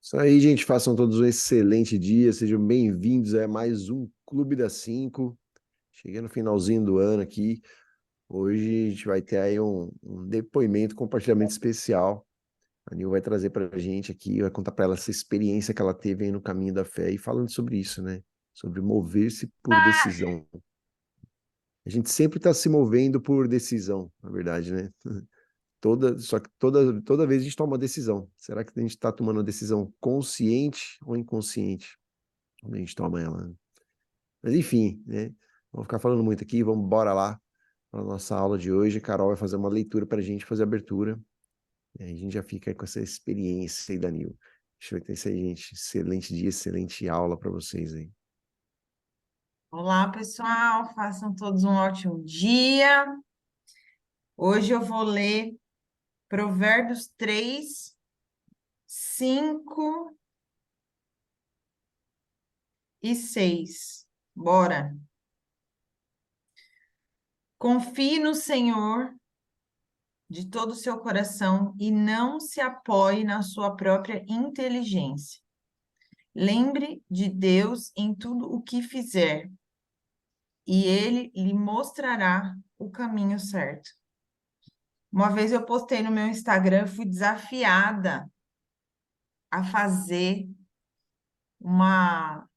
Isso aí, gente. Façam todos um excelente dia. Sejam bem-vindos a mais um Clube das Cinco. Cheguei no finalzinho do ano aqui. Hoje a gente vai ter aí um depoimento, compartilhamento especial. A Nil vai trazer para a gente aqui, vai contar para ela essa experiência que ela teve aí no caminho da fé e falando sobre isso, né? Sobre mover-se por decisão. A gente sempre está se movendo por decisão, na verdade, né? Só que toda vez a gente toma uma decisão. Será que a gente está tomando uma decisão consciente ou inconsciente quando a gente toma ela, né? Mas enfim, né? Vamos ficar falando muito aqui, vamos embora lá para a nossa aula de hoje. A Carol vai fazer uma leitura para a gente fazer a abertura. E aí a gente já fica aí com essa experiência aí, Danilo. Deixa eu ver isso aí, gente. Excelente dia, excelente aula para vocês aí. Olá, pessoal, façam todos um ótimo dia. Hoje eu vou ler Provérbios 3, 5 e 6. Bora. Confie no Senhor de todo o seu coração e não se apoie na sua própria inteligência. Lembre de Deus em tudo o que fizer, e Ele lhe mostrará o caminho certo. Uma vez eu postei no meu Instagram, fui desafiada a fazer uma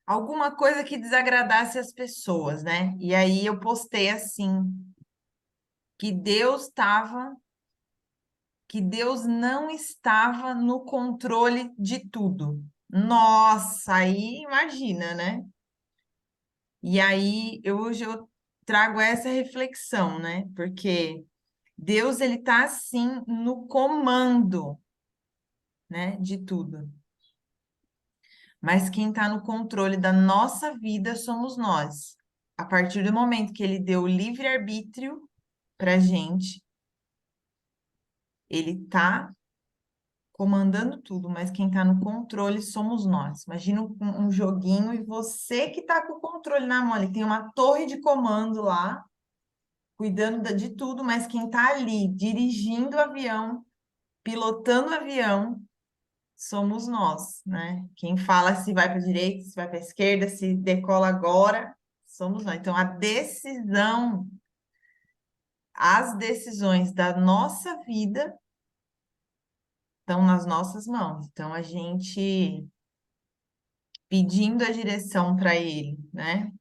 alguma coisa que desagradasse as pessoas, né? E aí eu postei assim, que Deus estava, que Deus não estava no controle de tudo. Nossa, aí imagina, né? E aí hoje eu trago essa reflexão, né? Porque Deus ele tá assim no comando, né, de tudo. Mas quem está no controle da nossa vida somos nós. A partir do momento que ele deu o livre-arbítrio para a gente, ele está comandando tudo, mas quem está no controle somos nós. Imagina um joguinho e você que está com o controle na mão. Ele tem uma torre de comando lá, cuidando de tudo, mas quem está ali dirigindo o avião, pilotando o avião, somos nós, né? Quem fala se vai para a direita, se vai para a esquerda, se decola agora, somos nós. Então, as decisões da nossa vida estão nas nossas mãos. Então, a gente pedindo a direção para ele, né?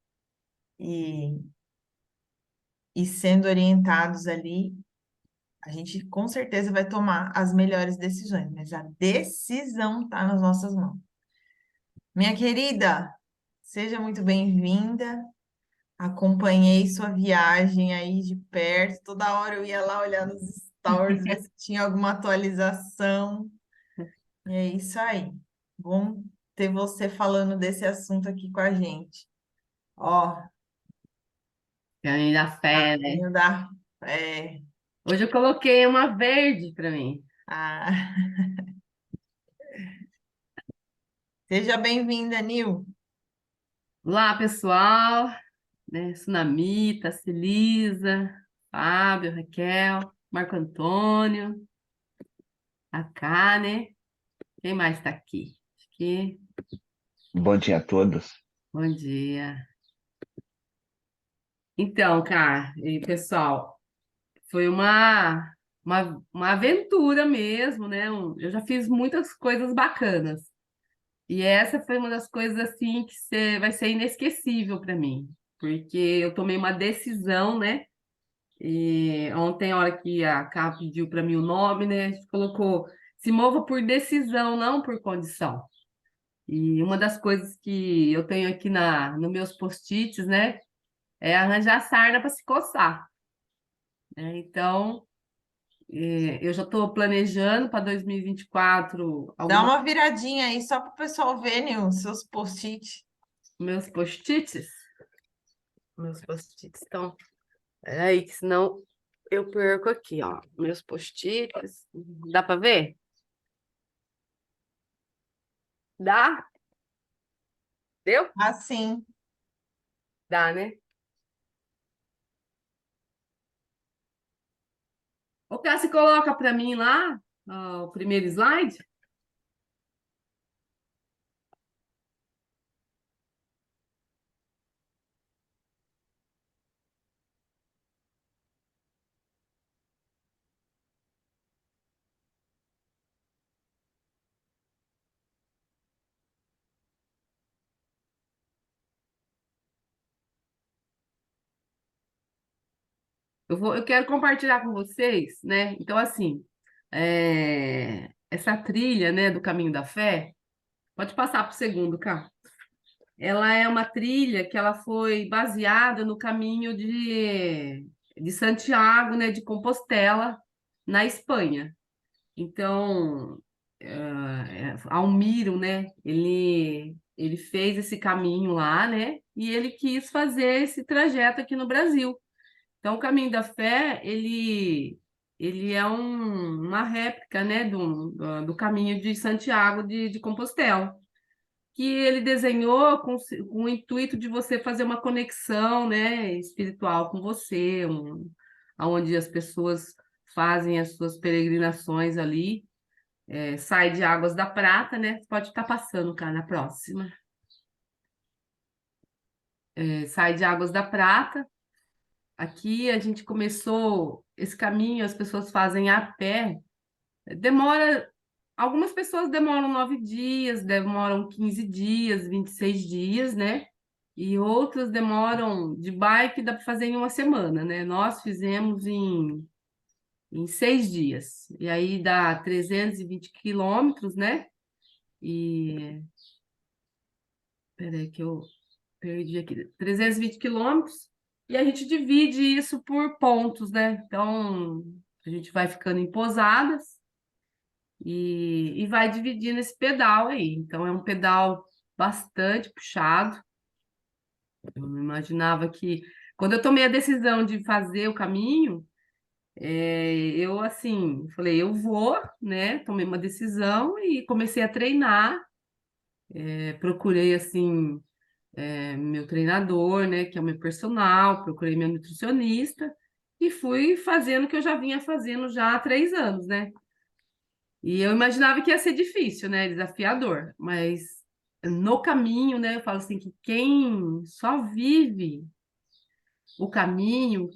E, e sendo orientados ali, a gente com certeza vai tomar as melhores decisões, mas a decisão está nas nossas mãos. Minha querida, seja muito bem-vinda. Acompanhei sua viagem aí de perto. Toda hora eu ia lá olhar nos stories, ver se tinha alguma atualização. E é isso aí. Bom ter você falando desse assunto aqui com a gente. Ó, Caminho da fé, né? caminho da fé. Hoje eu coloquei uma verde para mim. Ah, seja bem-vinda, Nil. Olá, pessoal, né? Sunamita, Celisa, Fábio, Raquel, Marco Antônio, a Kane. Quem mais está aqui? Acho que... Bom dia a todos. Bom dia. Então, cara, e pessoal, foi uma aventura mesmo, né? Eu já fiz muitas coisas bacanas. E essa foi uma das coisas assim que vai ser inesquecível para mim, porque eu tomei uma decisão, né? E ontem, a hora que a Cá pediu para mim o nome, né? A gente colocou se mova por decisão, não por condição. E uma das coisas que eu tenho aqui nos meus post-its, né? É arranjar sarna para se coçar, né? Então, eu já estou planejando para 2024 Dá alguma uma viradinha aí só para o pessoal ver, Nil, seus post-it. meus post-its. Meus post-its estão. Peraí, que senão eu perco aqui, ó. Meus post-its. Dá para ver? Dá? Deu? Assim. Dá, né? O Cássio coloca para mim lá, ó, o primeiro slide. eu quero compartilhar com vocês, né? Então, assim, essa trilha, né, do Caminho da Fé, pode passar para o segundo, cá. Ela é uma trilha que ela foi baseada no caminho de Santiago, né, de Compostela, na Espanha. Então, Almiro, né, ele fez esse caminho lá, né, e ele quis fazer esse trajeto aqui no Brasil. Então, o Caminho da Fé, ele é uma réplica, né, do caminho de Santiago de Compostela, que ele desenhou com o intuito de você fazer uma conexão, né, espiritual com você, onde as pessoas fazem as suas peregrinações ali, sai de Águas da Prata, né? Pode estar passando, cara, na próxima. Sai de Águas da Prata. Aqui a gente começou esse caminho, as pessoas fazem a pé. Demora, algumas pessoas demoram 9 dias, demoram 15 dias, 26 dias, né? E outras demoram de bike, dá para fazer em uma semana, né? Nós fizemos em 6 dias. E aí dá 320 quilômetros, né? E. Peraí, que eu perdi aqui. 320 quilômetros. E a gente divide isso por pontos, né? Então, a gente vai ficando em pousadas e vai dividindo esse pedal aí. Então, é um pedal bastante puxado. Eu não imaginava que. Quando eu tomei a decisão de fazer o caminho, eu, assim, falei, eu vou, né? Tomei uma decisão e comecei a treinar. Procurei, assim, meu treinador, né? Que é o meu personal, procurei meu nutricionista e fui fazendo o que eu já vinha fazendo já há 3 anos, né? E eu imaginava que ia ser difícil, né? Desafiador, mas no caminho, né? Eu falo assim que quem só vive o caminho,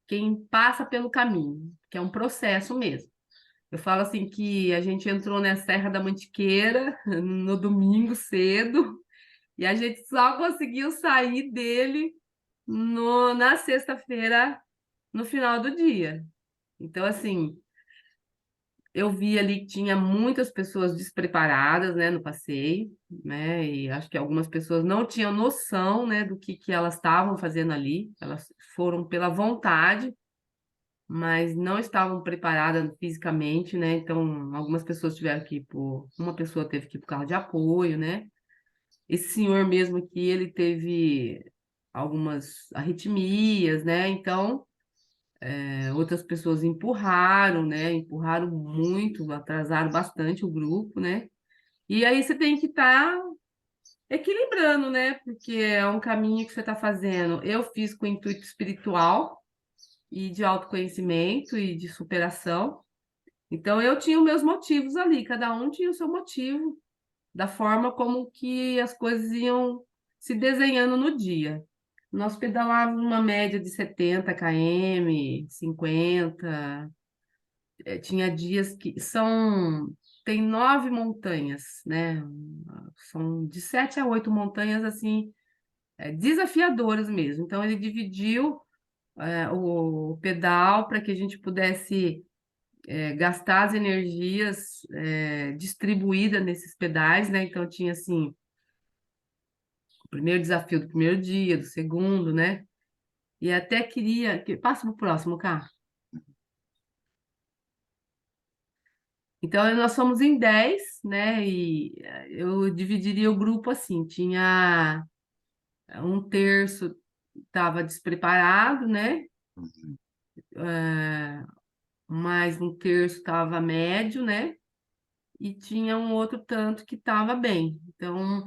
quem passa pelo caminho, que é um processo mesmo. Eu falo assim que a gente entrou na Serra da Mantiqueira no domingo cedo e a gente só conseguiu sair dele na sexta-feira, no final do dia. Então, assim, eu vi ali que tinha muitas pessoas despreparadas, né, no passeio, né, e acho que algumas pessoas não tinham noção, né, do que elas estavam fazendo ali. Elas foram pela vontade, mas não estavam preparadas fisicamente, né? Então, algumas pessoas tiveram que ir uma pessoa teve que ir para o carro de apoio, né? Esse senhor mesmo aqui, ele teve algumas arritmias, né? Então, outras pessoas empurraram, né? Empurraram muito, atrasaram bastante o grupo, né? E aí você tem que estar equilibrando, né? Porque é um caminho que você está fazendo. Eu fiz com intuito espiritual e de autoconhecimento e de superação. Então, eu tinha os meus motivos ali, cada um tinha o seu motivo, da forma como que as coisas iam se desenhando no dia. Nós pedalávamos uma média de 70 km, 50, tinha dias que tem 9 montanhas, né? São de 7 a 8 montanhas, assim, desafiadoras mesmo. Então, ele dividiu o pedal para que a gente pudesse gastar as energias distribuídas nesses pedais, né? Então tinha assim o primeiro desafio do primeiro dia, do segundo, né? E até queria que passa para o próximo, cá. Então nós somos em 10, né? E eu dividiria o grupo assim, tinha um terço estava despreparado, né? Mais um terço estava médio, né? E tinha um outro tanto que estava bem. Então,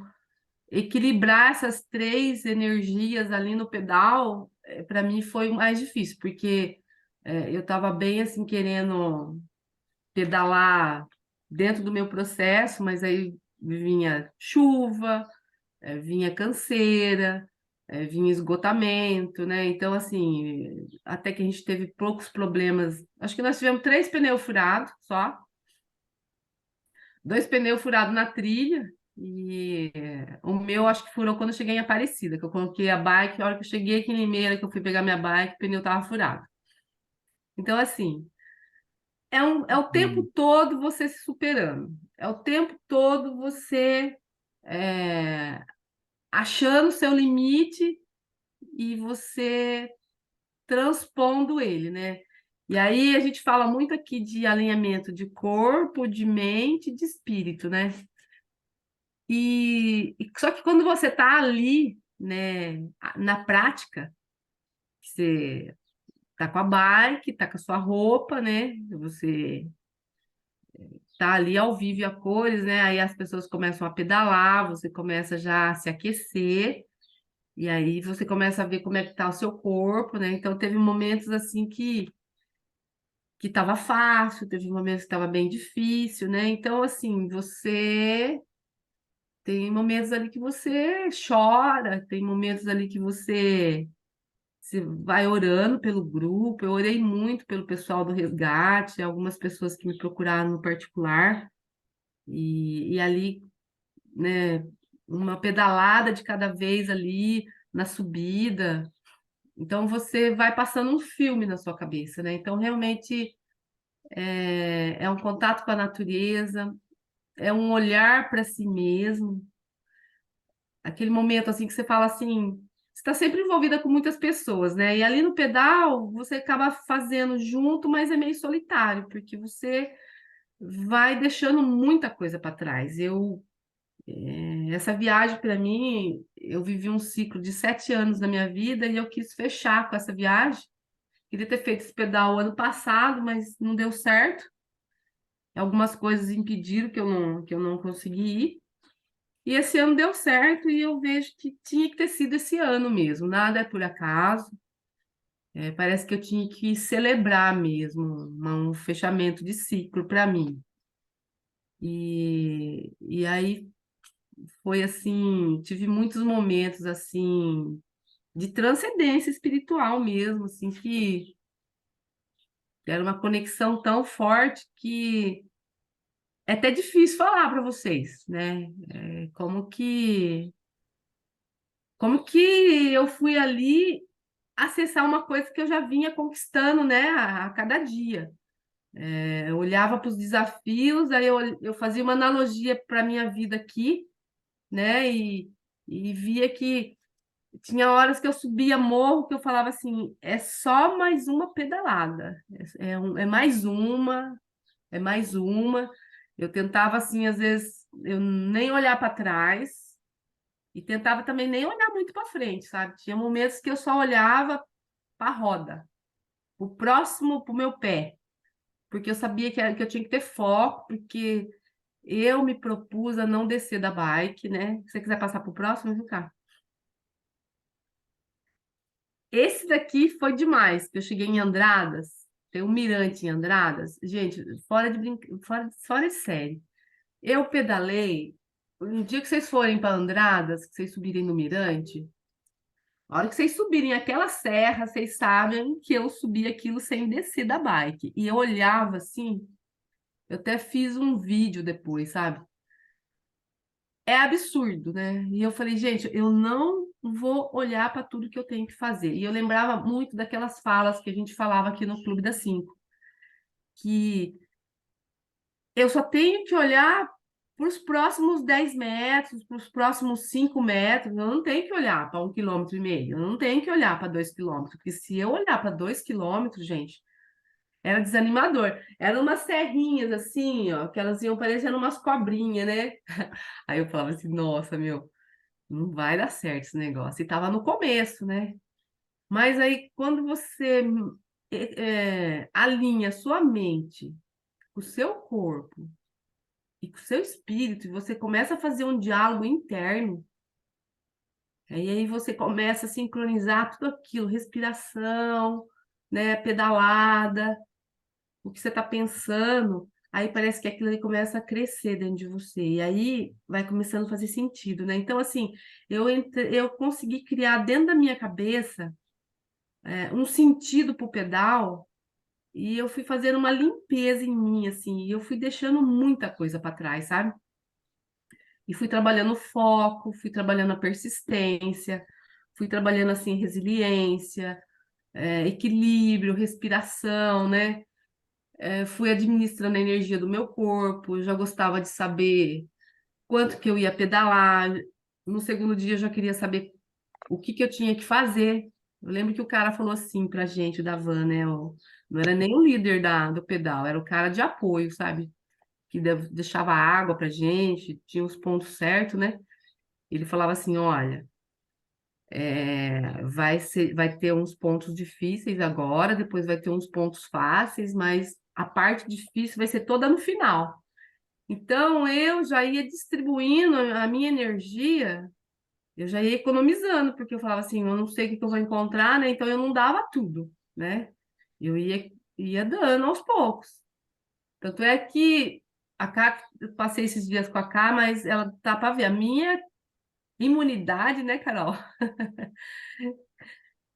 equilibrar essas 3 energias ali no pedal, para mim foi o mais difícil, porque eu estava bem assim querendo pedalar dentro do meu processo, mas aí vinha chuva, vinha canseira, vinha esgotamento, né? Então, assim, até que a gente teve poucos problemas. Acho que nós tivemos 3 pneus furados só, 2 pneus furados na trilha, e o meu acho que furou quando eu cheguei em Aparecida, que eu coloquei a bike, a hora que eu cheguei aqui em Limeira, que eu fui pegar minha bike, o pneu tava furado. Então, assim, é o tempo todo você se superando. É o tempo todo você é, achando o seu limite e você transpondo ele, né? E aí a gente fala muito aqui de alinhamento de corpo, de mente, de espírito, né? Só que quando você está ali, né, na prática, você tá com a bike, tá com a sua roupa, né? Você tá ali ao vivo e a cores, né? Aí as pessoas começam a pedalar, você começa já a se aquecer, e aí você começa a ver como é que tá o seu corpo, né? Então teve momentos assim que estava fácil, teve momentos que estava bem difícil, né? Então, assim, você tem momentos ali que você chora, tem momentos ali que você vai orando pelo grupo. Eu orei muito pelo pessoal do resgate, algumas pessoas que me procuraram no particular, e ali, né, uma pedalada de cada vez ali na subida. Então, você vai passando um filme na sua cabeça, né? Então, realmente. É um contato com a natureza, é um olhar para si mesmo, aquele momento assim que você fala assim, você está sempre envolvida com muitas pessoas, né? E ali no pedal você acaba fazendo junto, mas é meio solitário, porque você vai deixando muita coisa para trás. Essa viagem para mim, eu vivi um ciclo de 7 anos na minha vida e eu quis fechar com essa viagem. Queria ter feito esse pedal ano passado, mas não deu certo. Algumas coisas impediram que eu não consegui ir. E esse ano deu certo e eu vejo que tinha que ter sido esse ano mesmo. Nada é por acaso. Parece que eu tinha que celebrar mesmo um fechamento de ciclo para mim. E aí foi assim, tive muitos momentos assim de transcendência espiritual mesmo, assim que era uma conexão tão forte que é até difícil falar para vocês, né? Como que eu fui ali acessar uma coisa que eu já vinha conquistando, né, a cada dia. Eu olhava para os desafios, aí eu fazia uma analogia para a minha vida aqui, né, e via que tinha horas que eu subia morro que eu falava assim, é só mais uma pedalada, é mais uma, é mais uma. Eu tentava, assim, às vezes, eu nem olhar para trás, e tentava também nem olhar muito para frente, sabe? Tinha momentos que eu só olhava para a roda, o próximo para o meu pé, porque eu sabia que eu tinha que ter foco, porque eu me propus a não descer da bike, né? Se você quiser passar para o próximo, vem cá. Esse daqui foi demais, que eu cheguei em Andradas, tem um mirante em Andradas. Gente, fora de série. Eu pedalei, um dia que vocês forem para Andradas, que vocês subirem no mirante, a hora que vocês subirem aquela serra, vocês sabem que eu subi aquilo sem descer da bike. E eu olhava assim, eu até fiz um vídeo depois, sabe? É absurdo, né? E eu falei, gente, eu não vou olhar para tudo que eu tenho que fazer. E eu lembrava muito daquelas falas que a gente falava aqui no Clube das 5, que eu só tenho que olhar para os próximos 10 metros, para os próximos 5 metros. Eu não tenho que olhar para 1,5 km. Eu não tenho que olhar para 2 km, porque se eu olhar para 2 km, gente, era desanimador. Eram umas serrinhas assim, ó, que elas iam parecendo umas cobrinhas, né? Aí eu falava assim, nossa, meu, não vai dar certo esse negócio. E tava no começo, né? Mas aí, quando você alinha sua mente com o seu corpo e com o seu espírito, e você começa a fazer um diálogo interno, e aí você começa a sincronizar tudo aquilo, respiração, né, pedalada, o que você está pensando, aí parece que aquilo ali começa a crescer dentro de você, e aí vai começando a fazer sentido, né? Então, assim, eu consegui criar dentro da minha cabeça um sentido para o pedal, e eu fui fazendo uma limpeza em mim, assim, e eu fui deixando muita coisa para trás, sabe? E fui trabalhando o foco, fui trabalhando a persistência, fui trabalhando assim resiliência, equilíbrio, respiração, né? Fui administrando a energia do meu corpo, eu já gostava de saber quanto que eu ia pedalar. No segundo dia eu já queria saber o que que eu tinha que fazer. Eu lembro que o cara falou assim pra gente da van, né? Não era nem o líder do pedal, era o cara de apoio, sabe? Que deixava água pra gente, tinha os pontos certos, né? Ele falava assim, olha, vai ter uns pontos difíceis agora, depois vai ter uns pontos fáceis, mas a parte difícil vai ser toda no final. Então eu já ia distribuindo a minha energia, eu já ia economizando, porque eu falava assim, eu não sei o que que eu vou encontrar, né? Então eu não dava tudo, né? Eu ia dando aos poucos. Tanto é que a Cá, eu passei esses dias com a Cá, mas ela tá para ver a minha imunidade, né, Carol?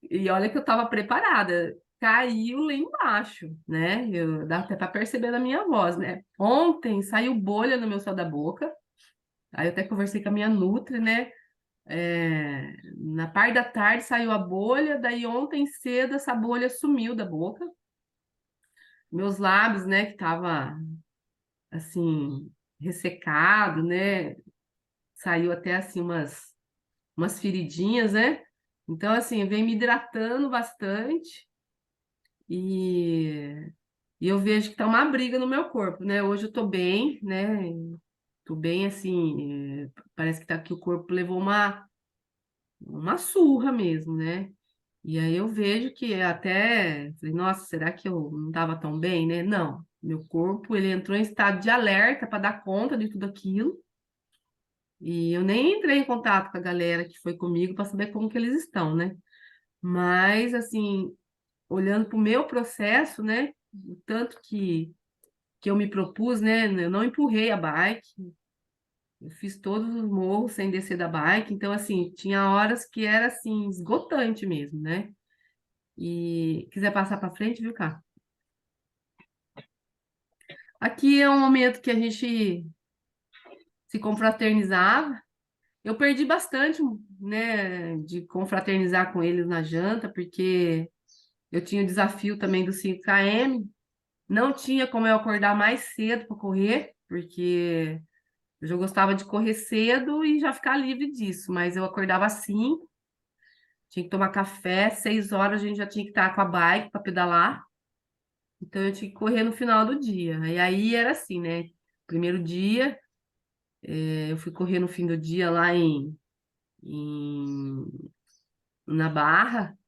E olha que eu estava preparada. Caiu lá embaixo, né? Dá até para perceber na minha voz, né? Ontem saiu bolha no meu céu da boca. Aí eu até conversei com a minha Nutri, né? Na parte da tarde saiu a bolha, daí ontem cedo essa bolha sumiu da boca. Meus lábios, né, que tava assim, ressecado, né? Saiu até assim umas feridinhas, né? Então, assim, vem me hidratando bastante. E, e eu vejo que tá uma briga no meu corpo, né? Hoje eu tô bem, né? Tô bem assim, parece que tá que o corpo levou uma surra mesmo, né? E aí eu vejo que até, falei, nossa, será que eu não tava tão bem, né? Não, meu corpo ele entrou em estado de alerta para dar conta de tudo aquilo. E eu nem entrei em contato com a galera que foi comigo para saber como que eles estão, né? Mas assim, olhando para o meu processo, né? O tanto que eu me propus, né? Eu não empurrei a bike, eu fiz todos os morros sem descer da bike, então, assim, tinha horas que era, assim, esgotante mesmo, né? E quiser passar para frente, viu, cá? Aqui é um momento que a gente se confraternizava. Eu perdi bastante, né, de confraternizar com eles na janta, porque eu tinha o desafio também do 5 km. Não tinha como eu acordar mais cedo para correr, porque eu já gostava de correr cedo e já ficar livre disso, mas eu acordava assim, tinha que tomar café, 6 horas a gente já tinha que estar com a bike para pedalar, então eu tinha que correr no final do dia. E aí era assim, né? Primeiro dia, eu fui correr no fim do dia lá em- na Barra,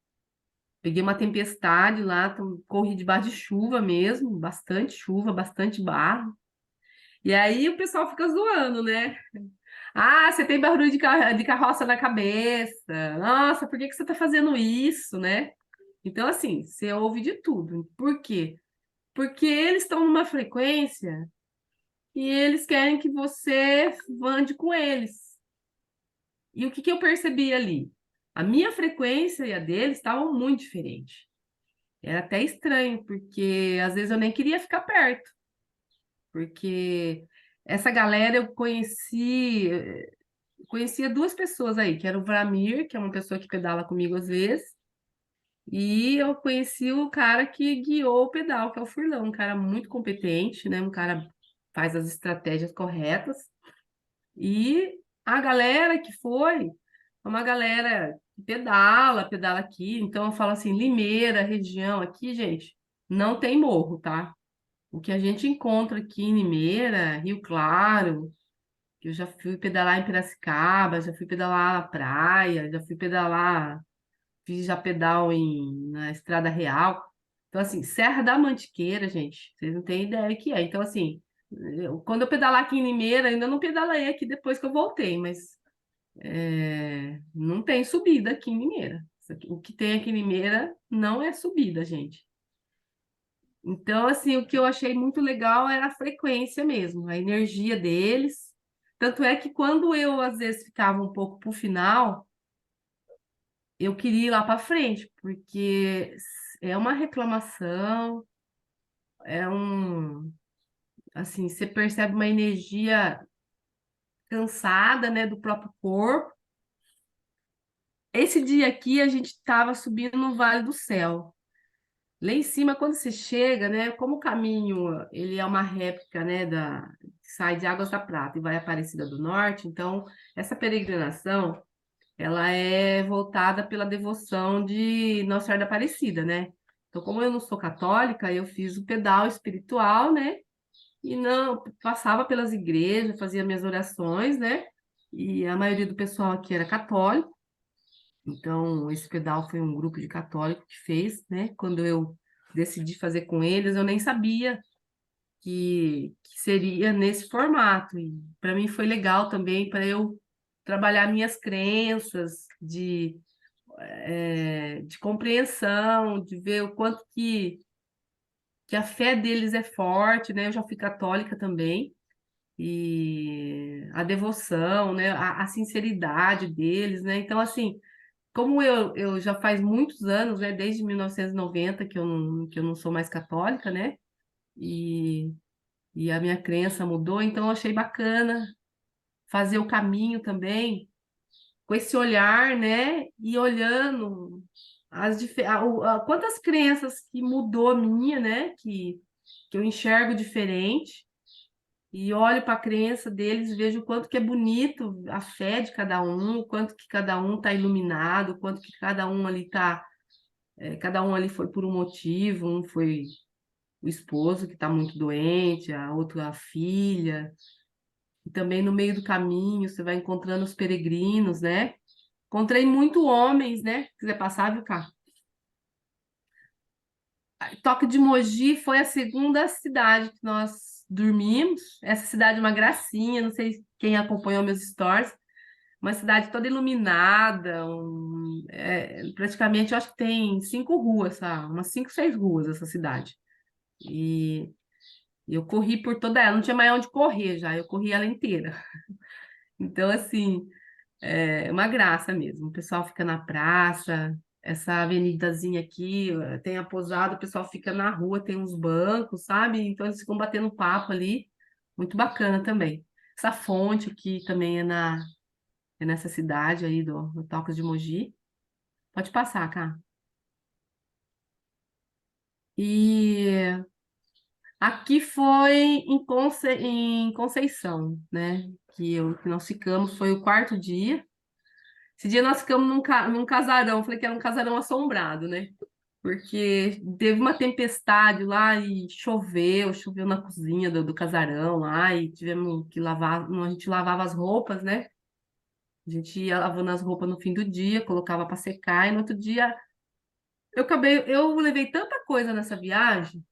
peguei uma tempestade lá, corri debaixo de chuva mesmo, bastante chuva, bastante barro. E aí o pessoal fica zoando, né? Ah, você tem barulho de carroça na cabeça. Nossa, por que que você está fazendo isso, né? Então, assim, você ouve de tudo. Por quê? Porque eles estão numa frequência e eles querem que você ande com eles. E o que que eu percebi ali? A minha frequência e a deles estavam muito diferentes. Era até estranho, porque às vezes eu nem queria ficar perto, porque essa galera eu conhecia duas pessoas aí, que era o Vramir, que é uma pessoa que pedala comigo às vezes, e eu conheci o cara que guiou o pedal, que é o Furlão, um cara muito competente, né? Um cara que faz as estratégias corretas. E a galera que foi, é uma galera que pedala aqui. Então eu falo assim, Limeira, região aqui, gente, não tem morro, tá? O que a gente encontra aqui em Limeira, Rio Claro, eu já fui pedalar em Piracicaba, já fui pedalar na praia, já fui pedalar, fiz já pedal na Estrada Real. Então, assim, Serra da Mantiqueira, gente, vocês não têm ideia o que é. Então, assim, quando eu pedalar aqui em Limeira, ainda não pedalei aqui depois que eu voltei, mas não tem subida aqui em Limeira. O que tem aqui em Limeira não é subida, gente. Então, assim, o que eu achei muito legal era a frequência mesmo, a energia deles. Tanto é que quando eu, às vezes, ficava um pouco pro final, eu queria ir lá para frente, porque é uma reclamação, é um, assim, você percebe uma energia cansada, né, do próprio corpo. esse dia aqui a gente estava subindo no Vale do Céu. Lá em cima, quando você chega, né? Como o caminho ele é uma réplica, né? Sai de Águas da Prata e vai a Aparecida do Norte, então essa peregrinação ela é voltada pela devoção de Nossa Senhora da Aparecida, né? Então, como eu não sou católica, eu fiz o pedal espiritual, né? E não passava pelas igrejas, fazia minhas orações, né? E a maioria do pessoal aqui era católico. Então, esse pedal foi um grupo de católicos que fez, né? Quando eu decidi fazer com eles, eu nem sabia que seria nesse formato. E para mim foi legal também para eu trabalhar minhas crenças de compreensão, de ver o quanto que a fé deles é forte, né? Eu já fui católica também, e a devoção, né? A sinceridade deles, né? Então, assim, como eu já faz muitos anos, né? Desde 1990 que eu não sou mais católica, né? E, e a minha crença mudou, então eu achei bacana fazer o caminho também com esse olhar, né? E olhando quantas crenças que mudou a minha, né? Que eu enxergo diferente e olho para a crença deles, e vejo o quanto que é bonito a fé de cada um, o quanto que cada um está iluminado, o quanto que cada um ali tá, cada um ali foi por um motivo, um foi o esposo que está muito doente, a outra a filha, e também no meio do caminho você vai encontrando os peregrinos, né? Encontrei muito homens, né? Se quiser passar, viu, cá? Toque de Mogi foi a segunda cidade que nós dormimos. Essa cidade é uma gracinha, não sei quem acompanhou meus stories. Uma cidade toda iluminada, praticamente eu acho que tem 5 ruas, tá? Umas 5, 6 ruas essa cidade. E eu corri por toda ela, não tinha mais onde correr já, eu corri ela inteira. Então, assim, é uma graça mesmo. O pessoal fica na praça, essa avenidazinha aqui, tem a pousada, o pessoal fica na rua, tem uns bancos, sabe? Então eles ficam batendo papo ali. Muito bacana também. Essa fonte aqui também é nessa cidade aí do Tocos de Mogi. Pode passar, cá. E aqui foi em Conceição, né? Que nós ficamos, foi o quarto dia. Esse dia nós ficamos num casarão, falei que era um casarão assombrado, né? Porque teve uma tempestade lá e choveu na cozinha do casarão lá, e tivemos que lavar, a gente lavava as roupas, né? A gente ia lavando as roupas no fim do dia, colocava para secar, e no outro dia eu levei tanta coisa nessa viagem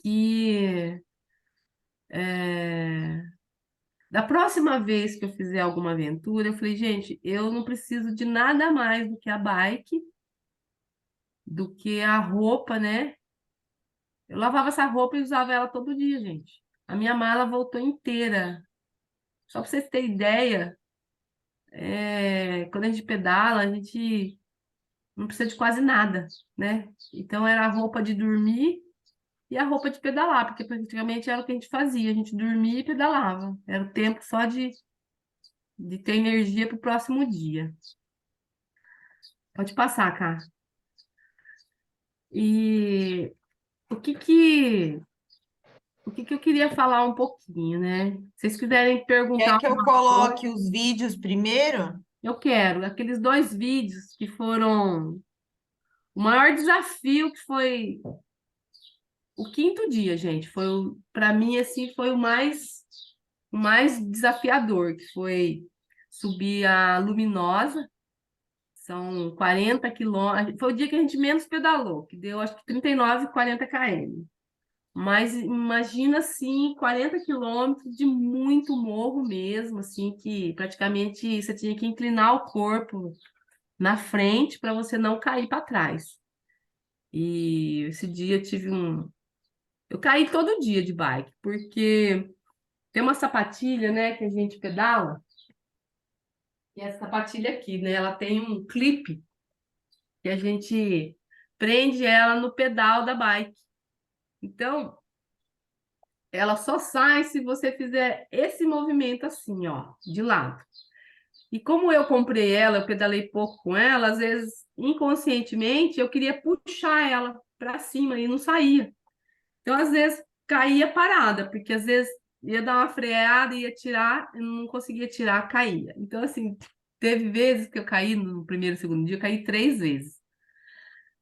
que é, da próxima vez que eu fizer alguma aventura, eu falei, gente, eu não preciso de nada mais do que a bike, do que a roupa, né? Eu lavava essa roupa e usava ela todo dia, gente. A minha mala voltou inteira. Só para vocês terem ideia, quando a gente pedala, a gente não precisa de quase nada, né? Então era a roupa de dormir e a roupa de pedalar, porque praticamente era o que a gente fazia. A gente dormia e pedalava. Era o tempo só de ter energia para o próximo dia. Pode passar, cara. E o que que, o que que eu queria falar um pouquinho, né? Se vocês quiserem Quer perguntar que eu alguma coisa, coloque os vídeos primeiro? eu quero. Aqueles 2 vídeos que foram o maior desafio, que foi o quinto dia, gente. Foi para mim assim, foi o mais desafiador, que foi subir a Luminosa. São 40 quilômetros. Foi o dia que a gente menos pedalou, que deu acho que 39, 40 km. Mas imagina assim, 40 quilômetros de muito morro mesmo, assim, que praticamente você tinha que inclinar o corpo na frente para você não cair para trás. E esse dia eu tive um. Eu caí todo dia de bike, porque tem uma sapatilha, né, que a gente pedala, e essa sapatilha aqui, né, ela tem um clipe que a gente prende ela no pedal da bike. Então, ela só sai se você fizer esse movimento assim, ó, de lado. E como eu comprei ela, eu pedalei pouco com ela, às vezes, inconscientemente, eu queria puxar ela para cima e não saía. Então, às vezes, caía parada, porque às vezes ia dar uma freada, ia tirar, eu não conseguia tirar, caía. Então, assim, teve vezes que eu caí no primeiro e segundo dia, eu caí 3 vezes.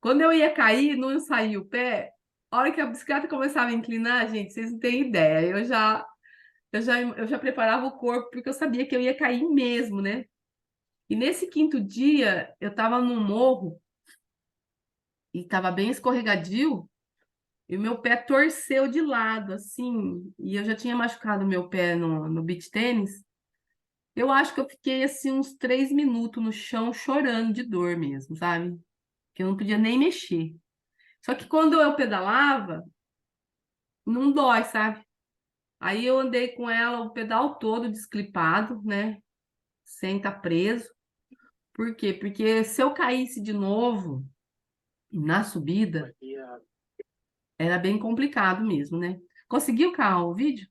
Quando eu ia cair, não saía o pé, a hora que a bicicleta começava a inclinar, gente, vocês não têm ideia. Eu já preparava o corpo, porque eu sabia que eu ia cair mesmo, né? E nesse quinto dia, eu estava num morro e estava bem escorregadio, e o meu pé torceu de lado, assim, e eu já tinha machucado o meu pé no beach tênis. Eu acho que eu fiquei, assim, uns 3 minutos no chão, chorando de dor mesmo, sabe? Que eu não podia nem mexer. Só que quando eu pedalava, não dói, sabe? Aí eu andei com ela o pedal todo desclipado, né? Sem estar preso. Por quê? Porque se eu caísse de novo na subida, era bem complicado mesmo, né? Conseguiu, Carl, o vídeo?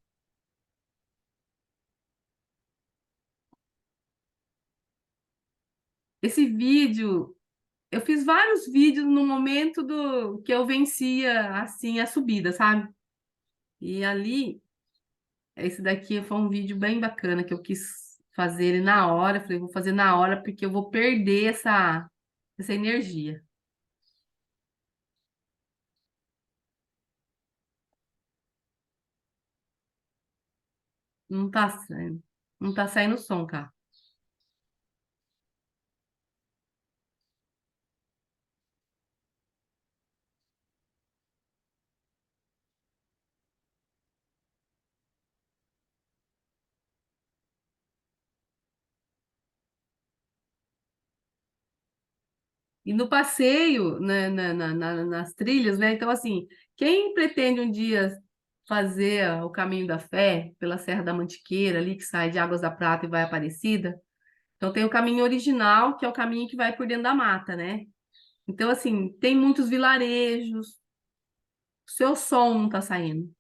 Esse vídeo, eu fiz vários vídeos no momento do que eu vencia assim a subida, sabe? E ali, esse daqui foi um vídeo bem bacana que eu quis fazer ele na hora. Falei, vou fazer na hora porque eu vou perder essa energia. Não tá saindo, não tá saindo som, cara. E no passeio, né, nas trilhas, né? Então, assim, quem pretende um dia fazer o caminho da fé pela Serra da Mantiqueira, ali que sai de Águas da Prata e vai a Aparecida, então tem o caminho original, que é o caminho que vai por dentro da mata, né? Então, assim, tem muitos vilarejos. O seu som não tá saindo.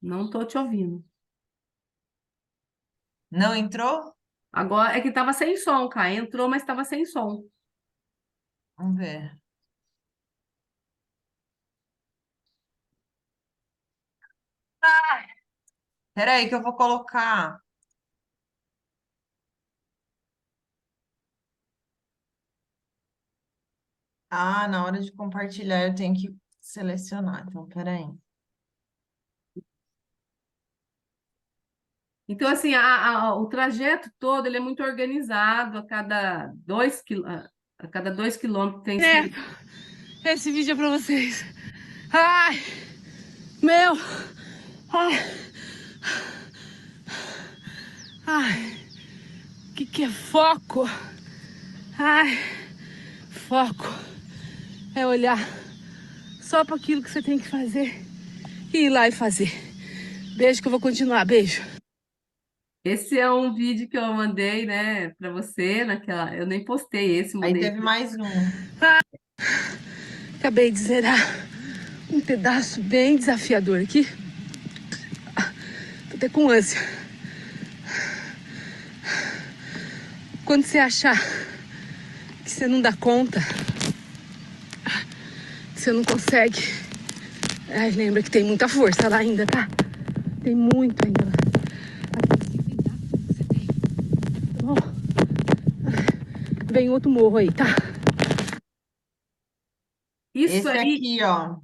Não tô te ouvindo. Não entrou? Agora é que tava sem som, cara. Entrou, mas tava sem som. Vamos ver. Peraí que eu vou colocar. Ah, na hora de compartilhar eu tenho que selecionar. Então, peraí. Então, assim, o trajeto todo ele é muito organizado. A cada 2 quilômetros tem. Esse vídeo é pra vocês. Ai, meu. Ai, ai. Que é foco? Ai, foco é olhar só para aquilo que você tem que fazer e ir lá e fazer. Beijo que eu vou continuar. Beijo. Esse é um vídeo que eu mandei, né, para você naquela. Eu nem postei esse, Aí mandei. teve mais um. Acabei de zerar um pedaço bem desafiador aqui. Tô até com ânsia. Quando você achar que você não dá conta, que você não consegue, ai, lembra que tem muita força lá ainda, tá? Tem muito ainda lá. Acreditar que você tem. Tá bom? Vem outro morro aí, tá? Isso Esse aí, aqui, ó.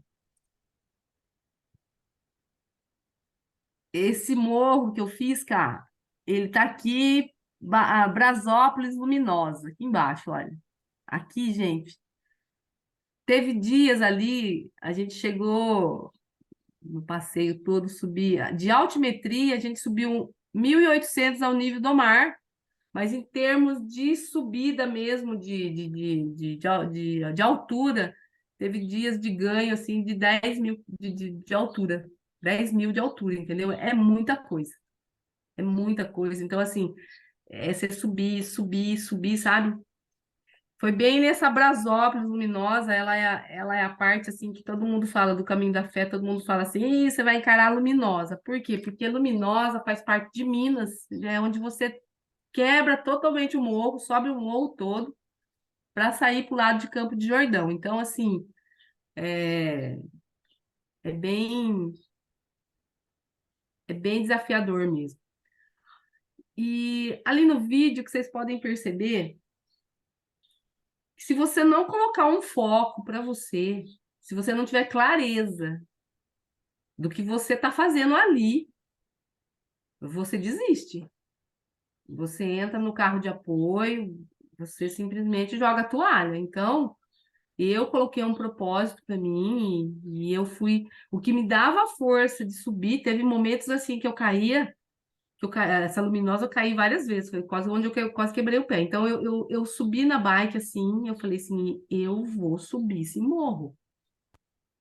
esse morro que eu fiz, cara, ele tá aqui, Brasópolis Luminosa, aqui embaixo, olha. Aqui, gente, teve dias ali, a gente chegou no passeio todo, subir, de altimetria, a gente subiu 1.800 ao nível do mar, mas em termos de subida mesmo, de altura, teve dias de ganho, assim, de 10 mil de altura. 10 mil de altura, entendeu? É muita coisa. É muita coisa. Então, assim, é você subir, subir, subir, sabe? Foi bem nessa Brasópolis luminosa, ela é a parte, assim, que todo mundo fala do caminho da fé, todo mundo fala assim, "Ih, você vai encarar a luminosa." Por quê? Porque luminosa faz parte de Minas, já é onde você quebra totalmente o morro, sobe o morro todo para sair para o lado de Campo de Jordão. Então, assim, é, é bem, é bem desafiador mesmo. E ali no vídeo que vocês podem perceber que se você não colocar um foco para você, se você não tiver clareza do que você está fazendo ali, você desiste. Você entra no carro de apoio, você simplesmente joga a toalha. Então, eu coloquei um propósito para mim e eu fui. O que me dava força de subir, teve momentos assim que eu caía, essa luminosa eu caí várias vezes, foi quase onde eu quase quebrei o pé. Então, eu subi na bike assim, eu falei assim: eu vou subir esse morro.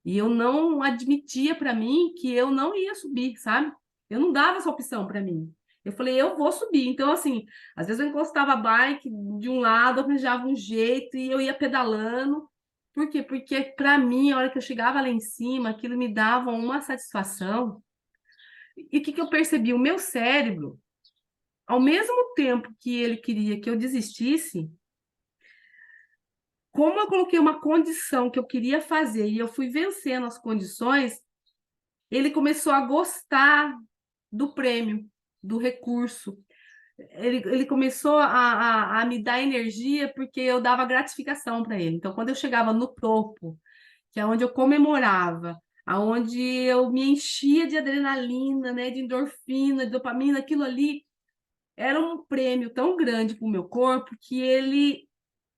E eu não admitia para mim que eu não ia subir, sabe? Eu não dava essa opção para mim. Eu falei, eu vou subir. Então, assim, às vezes eu encostava a bike de um lado, arranjava um jeito e eu ia pedalando. Por quê? Porque para mim, a hora que eu chegava lá em cima, aquilo me dava uma satisfação. E o que eu percebi? O meu cérebro, ao mesmo tempo que ele queria que eu desistisse, como eu coloquei uma condição que eu queria fazer e eu fui vencendo as condições, ele começou a gostar do prêmio, do recurso. Ele começou a me dar energia porque eu dava gratificação para ele. Então, quando eu chegava no topo, que é onde eu comemorava, aonde eu me enchia de adrenalina, né, de endorfina, de dopamina, aquilo ali era um prêmio tão grande para o meu corpo que ele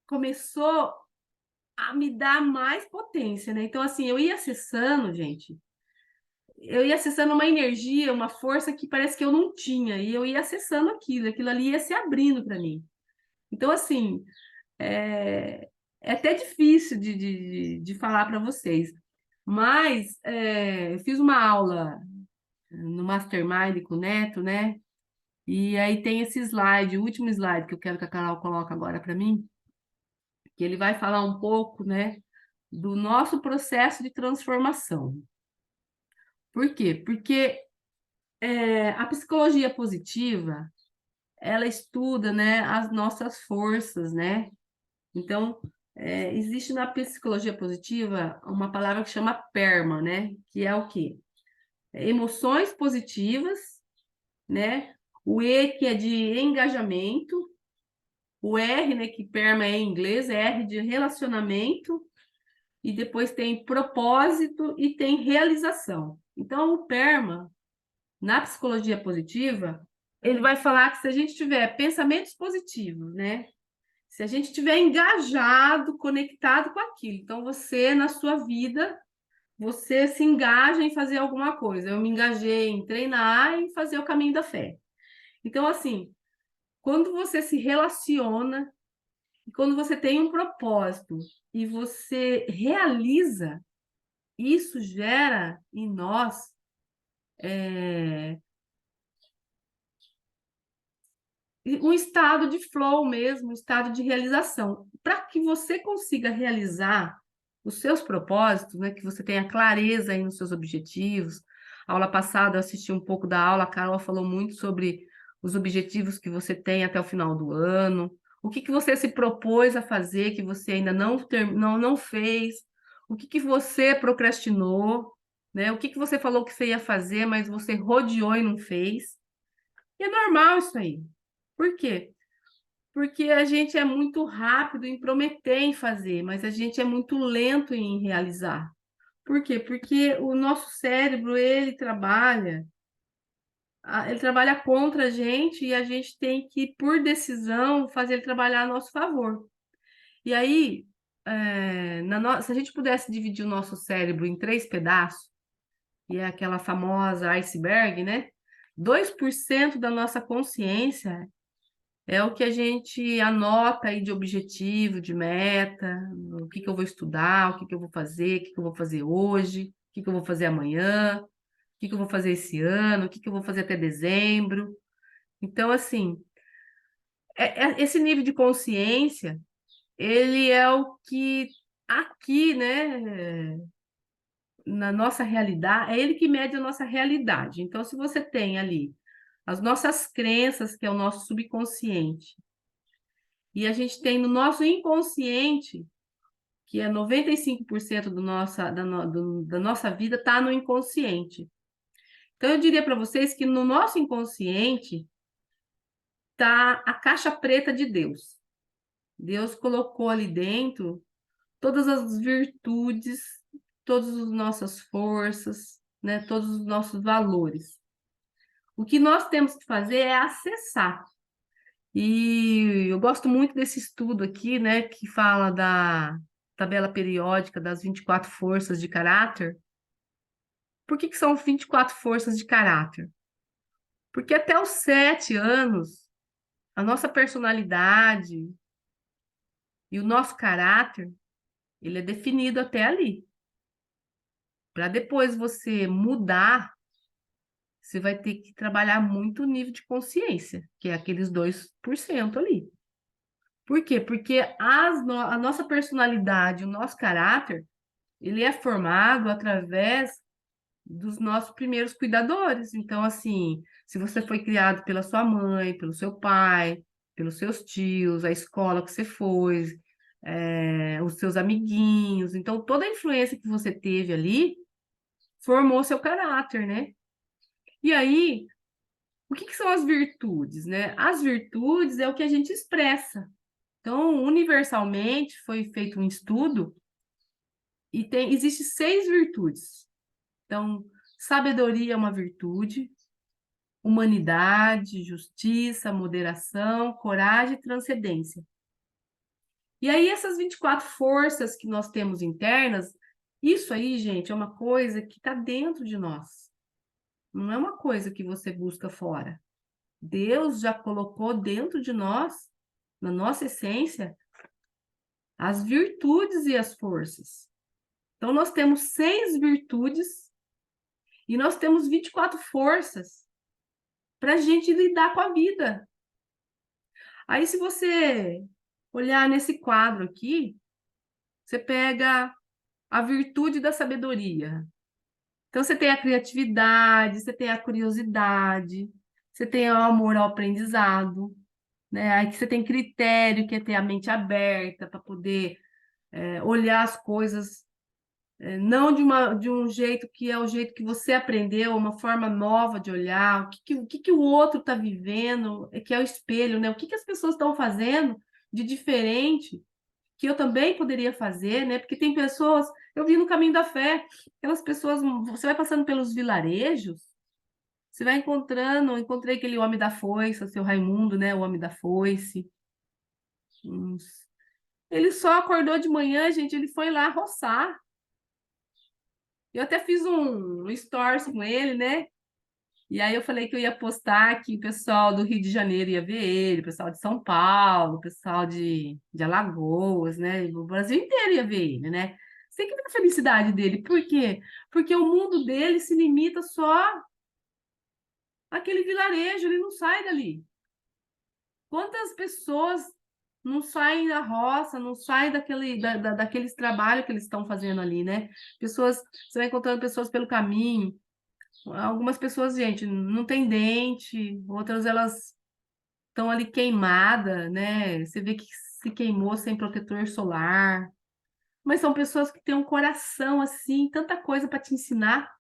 começou a me dar mais potência, né? Então, assim, eu ia acessando uma energia, uma força que parece que eu não tinha, e eu ia acessando aquilo ali ia se abrindo para mim. Então, assim, é até difícil de falar para vocês, mas eu fiz uma aula no Mastermind com o Neto, né? E aí tem esse slide, o último slide que eu quero que a Carol coloque agora para mim, que ele vai falar um pouco, né, do nosso processo de transformação. Por quê? Porque a psicologia positiva, ela estuda, né, as nossas forças, né? Então, existe na psicologia positiva uma palavra que chama PERMA, né? Que é o quê? Emoções positivas, né? O E, que é de engajamento, o R, né, que PERMA é em inglês, é R de relacionamento, e depois tem propósito e tem realização. Então, o PERMA, na psicologia positiva, ele vai falar que se a gente tiver pensamentos positivos, né? Se a gente estiver engajado, conectado com aquilo, então você, na sua vida, você se engaja em fazer alguma coisa. Eu me engajei em treinar e fazer o caminho da fé. Então, assim, quando você se relaciona, quando você tem um propósito e você realiza, isso gera em nós um estado de flow mesmo, um estado de realização. Para que você consiga realizar os seus propósitos, né, que você tenha clareza aí nos seus objetivos. A aula passada eu assisti um pouco da aula, a Carol falou muito sobre os objetivos que você tem até o final do ano, o que você se propôs a fazer que você ainda não fez, o que você procrastinou, né? O que você falou que você ia fazer, mas você rodeou e não fez. E é normal isso aí. Por quê? Porque a gente é muito rápido em prometer em fazer, mas a gente é muito lento em realizar. Por quê? Porque o nosso cérebro, ele trabalha contra a gente e a gente tem que, por decisão, fazer ele trabalhar a nosso favor. E aí, se a gente pudesse dividir o nosso cérebro em 3 pedaços, e é aquela famosa iceberg, né? 2% da nossa consciência é o que a gente anota aí de objetivo, de meta, o que eu vou estudar, o que eu vou fazer, o que eu vou fazer hoje, o que eu vou fazer amanhã, o que eu vou fazer esse ano, o que eu vou fazer até dezembro. Então, assim, esse nível de consciência, ele é o que aqui, né, na nossa realidade, é ele que mede a nossa realidade. Então, se você tem ali as nossas crenças, que é o nosso subconsciente. E a gente tem no nosso inconsciente, que é 95% da nossa vida, está no inconsciente. Então, eu diria para vocês que no nosso inconsciente está a caixa preta de Deus. Deus colocou ali dentro todas as virtudes, todas as nossas forças, né, todos os nossos valores. O que nós temos que fazer é acessar. E eu gosto muito desse estudo aqui, né, que fala da tabela periódica das 24 forças de caráter. Por que são 24 forças de caráter? Porque até os 7 anos, a nossa personalidade e o nosso caráter, ele é definido até ali. Para depois você mudar, você vai ter que trabalhar muito o nível de consciência, que é aqueles 2% ali. Por quê? Porque a nossa personalidade, o nosso caráter, ele é formado através dos nossos primeiros cuidadores. Então, assim, se você foi criado pela sua mãe, pelo seu pai, pelos seus tios, a escola que você foi, os seus amiguinhos, então toda a influência que você teve ali formou seu caráter, né? E aí, o que são as virtudes, né? As virtudes é o que a gente expressa. Então, universalmente, foi feito um estudo e existe 6 virtudes. Então, sabedoria é uma virtude, humanidade, justiça, moderação, coragem e transcendência. E aí, essas 24 forças que nós temos internas, isso aí, gente, é uma coisa que está dentro de nós. Não é uma coisa que você busca fora. Deus já colocou dentro de nós, na nossa essência, as virtudes e as forças. Então, nós temos 6 virtudes e nós temos 24 forças para a gente lidar com a vida. Aí, se você olhar nesse quadro aqui, você pega a virtude da sabedoria. Então, você tem a criatividade, você tem a curiosidade, você tem o amor ao aprendizado, né? Aí você tem critério, que é ter a mente aberta para poder olhar as coisas não de um jeito que é o jeito que você aprendeu, uma forma nova de olhar, o que o outro está vivendo, que é o espelho, né? O que as pessoas estão fazendo de diferente, que eu também poderia fazer, né? Porque tem pessoas, eu vi no Caminho da Fé, aquelas pessoas, você vai passando pelos vilarejos, você vai encontrei aquele homem da foice, o seu Raimundo, né? O homem da foice. Ele só acordou de manhã, gente, ele foi lá roçar. Eu até fiz um stories com ele, né? E aí eu falei que eu ia postar que o pessoal do Rio de Janeiro ia ver ele, o pessoal de São Paulo, o pessoal de Alagoas, né? O Brasil inteiro ia ver ele, né? Você tem que ver a felicidade dele. Por quê? Porque o mundo dele se limita só àquele vilarejo, ele não sai dali. Quantas pessoas não saem da roça, não saem daqueles trabalhos que eles estão fazendo ali, né? Pessoas, você vai encontrando pessoas pelo caminho. Algumas pessoas, gente, não tem dente, outras elas estão ali queimadas, né? Você vê que se queimou sem protetor solar. Mas são pessoas que têm um coração assim, tanta coisa para te ensinar.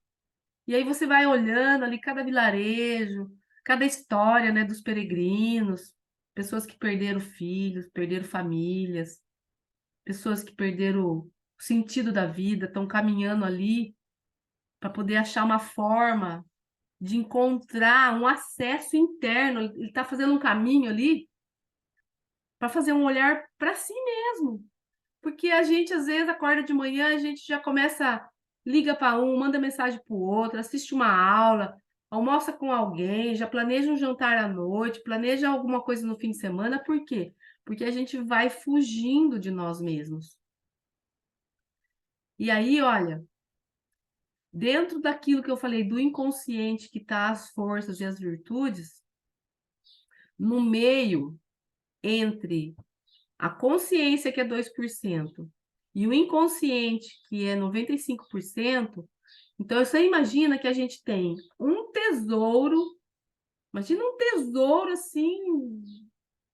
E aí você vai olhando ali cada vilarejo, cada história, né, dos peregrinos, pessoas que perderam filhos, perderam famílias, pessoas que perderam o sentido da vida, estão caminhando ali para poder achar uma forma de encontrar um acesso interno. Ele está fazendo um caminho ali para fazer um olhar para si mesmo. Porque a gente, às vezes, acorda de manhã, a gente já começa, liga para um, manda mensagem para o outro, assiste uma aula, almoça com alguém, já planeja um jantar à noite, planeja alguma coisa no fim de semana. Por quê? Porque a gente vai fugindo de nós mesmos. E aí, olha, dentro daquilo que eu falei do inconsciente, que está as forças e as virtudes, no meio entre a consciência, que é 2%, e o inconsciente, que é 95%, então você imagina que a gente tem um tesouro Imagina um tesouro assim,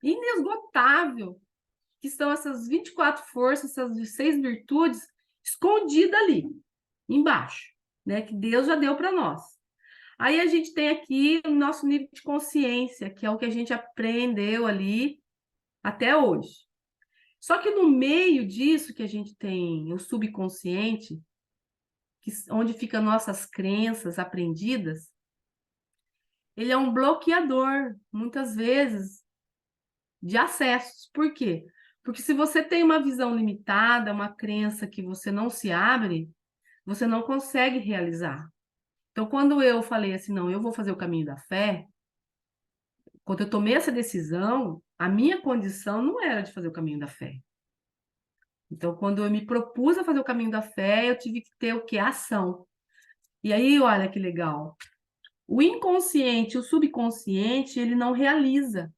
inesgotável, que são essas 24 forças, essas 6 virtudes escondidas ali, embaixo, né? Que Deus já deu para nós. Aí a gente tem aqui o nosso nível de consciência, que é o que a gente aprendeu ali até hoje. Só que no meio disso que a gente tem o subconsciente, onde ficam nossas crenças aprendidas, ele é um bloqueador, muitas vezes, de acessos. Por quê? Porque se você tem uma visão limitada, uma crença que você não se abre, você não consegue realizar. Então, quando eu falei assim, não, eu vou fazer o caminho da fé, quando eu tomei essa decisão, a minha condição não era de fazer o caminho da fé. Então, quando eu me propus a fazer o caminho da fé, eu tive que ter o quê? Ação. E aí, olha que legal. O inconsciente, o subconsciente, ele não realiza.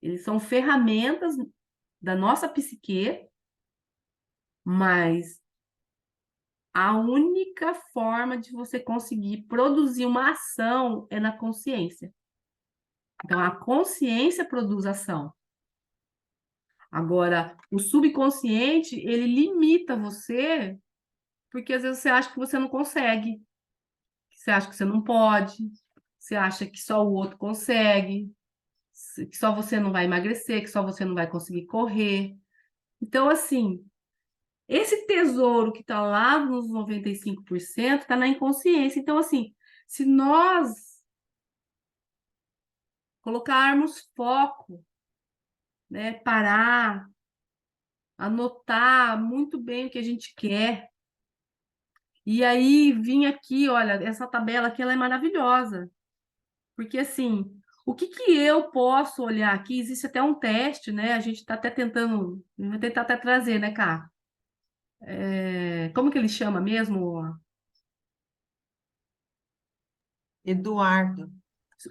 Eles são ferramentas da nossa psique, mas a única forma de você conseguir produzir uma ação é na consciência. Então, a consciência produz ação. Agora, o subconsciente, ele limita você, porque às vezes você acha que você não consegue, você acha que você não pode, você acha que só o outro consegue, que só você não vai emagrecer, que só você não vai conseguir correr. Então, assim, esse tesouro que está lá nos 95% está na inconsciência. Então, assim, se nós colocarmos foco, né, parar, anotar muito bem o que a gente quer, e aí vim aqui, olha, essa tabela aqui ela é maravilhosa, porque assim, o que que eu posso olhar aqui? Existe até um teste, né? A gente está até tentando, vou tentar até trazer, né, Cá? Como que ele chama mesmo? Eduardo.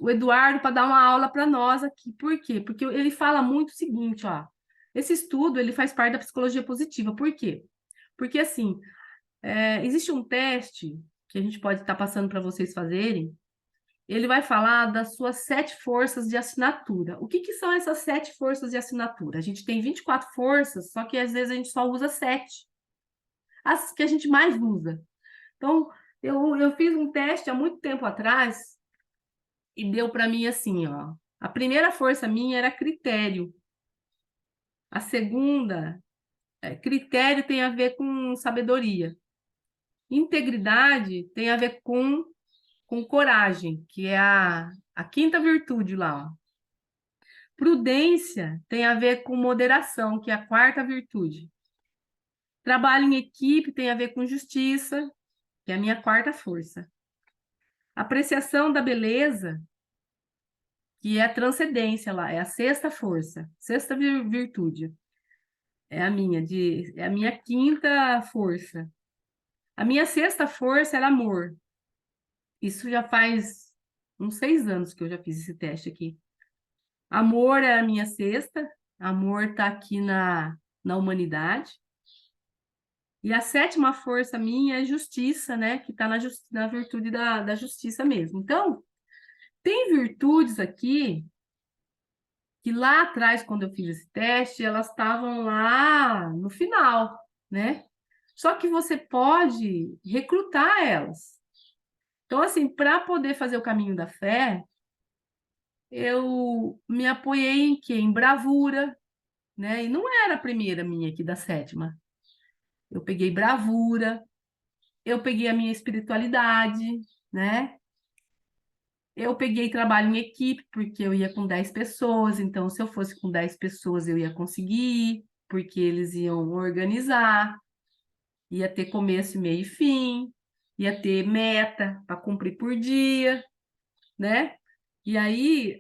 O Eduardo para dar uma aula para nós aqui. Por quê? Porque ele fala muito o seguinte, ó. Esse estudo ele faz parte da psicologia positiva. Por quê? Porque assim, existe um teste que a gente pode estar passando para vocês fazerem. Ele vai falar das suas 7 forças de assinatura. O que que são essas 7 forças de assinatura? A gente tem 24 forças, só que às vezes a gente só usa 7. As que a gente mais usa. Então, eu fiz um teste há muito tempo atrás e deu para mim assim, ó. A primeira força minha era critério. A segunda, critério tem a ver com sabedoria. Integridade tem a ver com coragem, que é a quinta virtude lá, ó. Prudência tem a ver com moderação, que é a quarta virtude. Trabalho em equipe tem a ver com justiça, que é a minha quarta força. Apreciação da beleza, que é a transcendência lá, é a sexta força, sexta virtude. É a minha quinta força. A minha sexta força era amor. Isso já faz uns 6 anos que eu já fiz esse teste aqui. Amor é a minha sexta, amor está aqui na humanidade. E a sétima força minha é justiça, né? Que está na virtude da justiça mesmo. Então, tem virtudes aqui que lá atrás, quando eu fiz esse teste, elas estavam lá no final, né? Só que você pode recrutar elas. Então, assim, para poder fazer o caminho da fé, eu me apoiei em quê? Em bravura, né? E não era a primeira minha aqui da sétima. Eu peguei bravura, eu peguei a minha espiritualidade, né? Eu peguei trabalho em equipe, porque eu ia com 10 pessoas, então se eu fosse com 10 pessoas eu ia conseguir, porque eles iam organizar, ia ter começo, meio e fim, ia ter meta para cumprir por dia, né? E aí,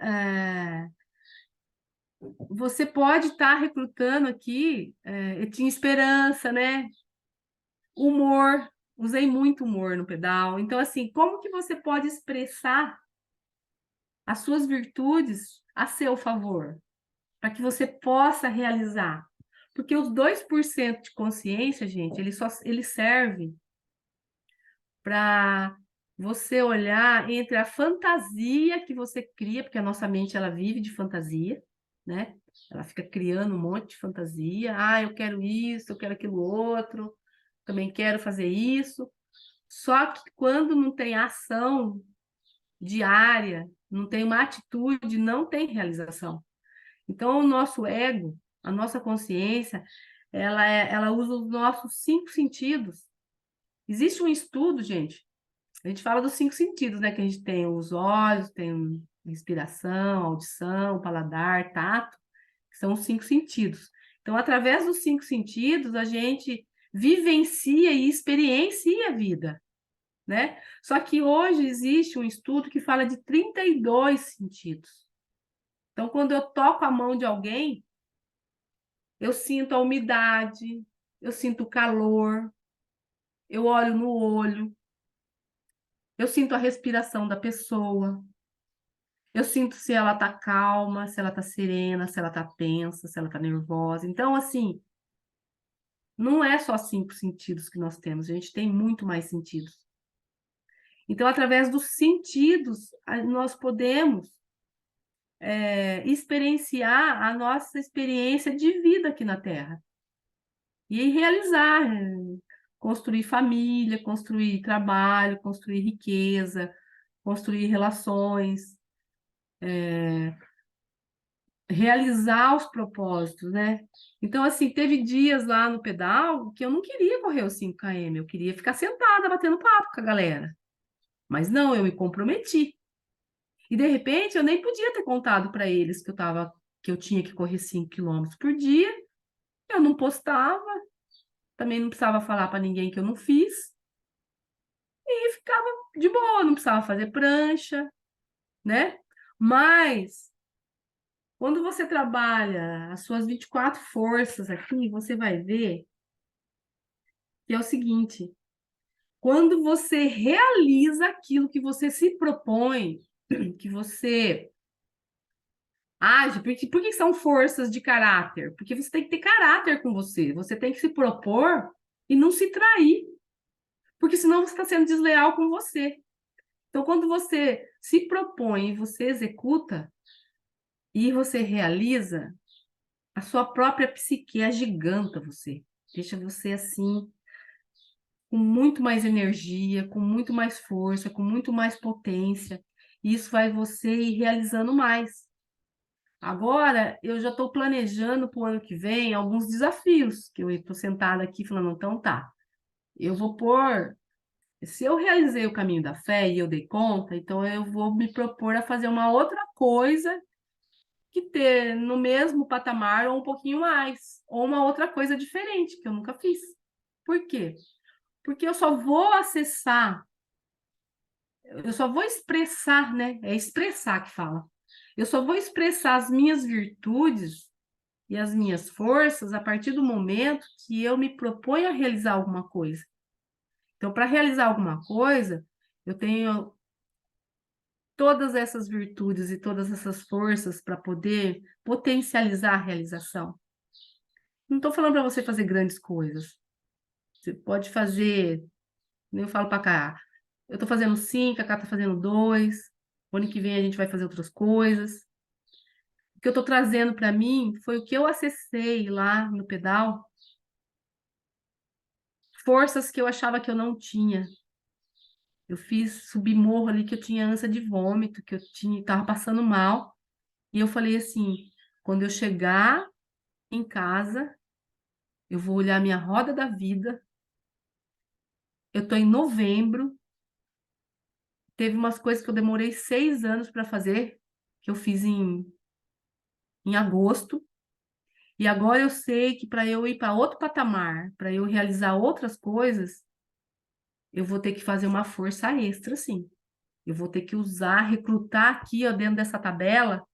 você pode estar recrutando aqui, eu tinha esperança, né? Humor, usei muito humor no pedal. Então, assim, como que você pode expressar as suas virtudes a seu favor, para que você possa realizar? Porque os 2% de consciência, gente, ele serve para você olhar entre a fantasia que você cria, porque a nossa mente ela vive de fantasia, né? Ela fica criando um monte de fantasia. Ah, eu quero isso, eu quero aquilo outro, também quero fazer isso. Só que quando não tem ação diária, não tem uma atitude, não tem realização. Então, o nosso ego, a nossa consciência, ela usa os nossos 5 sentidos. Existe um estudo, gente, a gente fala dos 5 sentidos, né? Que a gente tem os olhos, tem respiração, audição, paladar, tato, que são os 5 sentidos. Então, através dos 5 sentidos, a gente vivencia e experiencia a vida, né? Só que hoje existe um estudo que fala de 32 sentidos. Então, quando eu toco a mão de alguém, eu sinto a umidade, eu sinto o calor, eu olho no olho, eu sinto a respiração da pessoa, eu sinto se ela tá calma, se ela tá serena, se ela tá tensa, se ela tá nervosa. Então, assim, não é só 5 sentidos que nós temos, a gente tem muito mais sentidos. Então, através dos sentidos, nós podemos experienciar a nossa experiência de vida aqui na Terra. E realizar, construir família, construir trabalho, construir riqueza, construir relações, realizar os propósitos, né? Então, assim, teve dias lá no pedal que eu não queria correr os 5 km, eu queria ficar sentada batendo papo com a galera. Mas não, eu me comprometi. E de repente eu nem podia ter contado para eles que eu tinha que correr 5 quilômetros por dia. Eu não postava, também não precisava falar para ninguém que eu não fiz. E ficava de boa, não precisava fazer prancha, né? Mas quando você trabalha as suas 24 forças aqui, você vai ver que é o seguinte: quando você realiza aquilo que você se propõe, que você age, por que são forças de caráter? Porque você tem que ter caráter com você tem que se propor e não se trair, porque senão você está sendo desleal com você. Então, quando você se propõe e você executa, e você realiza, a sua própria psique agiganta você, deixa você assim, com muito mais energia, com muito mais força, com muito mais potência, e isso vai você ir realizando mais. Agora, eu já estou planejando para o ano que vem alguns desafios, que eu estou sentada aqui falando, então tá, eu vou pôr, se eu realizei o caminho da fé e eu dei conta, então eu vou me propor a fazer uma outra coisa que ter no mesmo patamar ou um pouquinho mais, ou uma outra coisa diferente que eu nunca fiz. Por quê? Porque eu só vou acessar, eu só vou expressar, né? É expressar que fala. Eu só vou expressar as minhas virtudes e as minhas forças a partir do momento que eu me proponho a realizar alguma coisa. Então, para realizar alguma coisa, eu tenho todas essas virtudes e todas essas forças para poder potencializar a realização. Não estou falando para você fazer grandes coisas. Você pode fazer, eu falo para cá, eu estou fazendo 5, a Cá está fazendo 2, o ano que vem a gente vai fazer outras coisas. O que eu estou trazendo para mim foi o que eu acessei lá no pedal, forças que eu achava que eu não tinha. Eu fiz subir morro ali que eu tinha ânsia de vômito, que eu estava passando mal. E eu falei assim, quando eu chegar em casa, eu vou olhar minha roda da vida. Eu estou em novembro. Teve umas coisas que eu demorei 6 anos para fazer, que eu fiz em agosto. E agora eu sei que para eu ir para outro patamar, para eu realizar outras coisas, eu vou ter que fazer uma força extra, sim. Eu vou ter que usar, recrutar aqui, ó, dentro dessa tabela,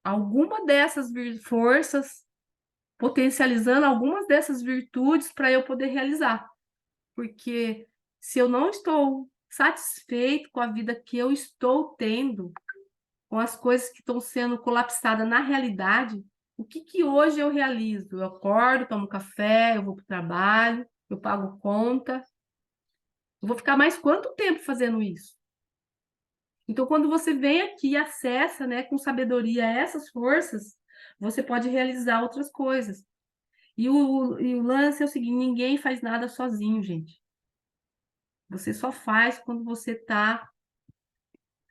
alguma dessas forças, potencializando algumas dessas virtudes para eu poder realizar. Porque se eu não estou satisfeito com a vida que eu estou tendo, com as coisas que estão sendo colapsadas na realidade, o que hoje eu realizo? Eu acordo, tomo café, eu vou para o trabalho, eu pago conta, Eu vou ficar mais quanto tempo fazendo isso? Então, quando você vem aqui e acessa, né, com sabedoria essas forças, você pode realizar outras coisas. E o lance é o seguinte, ninguém faz nada sozinho, gente. Você só faz quando você tá...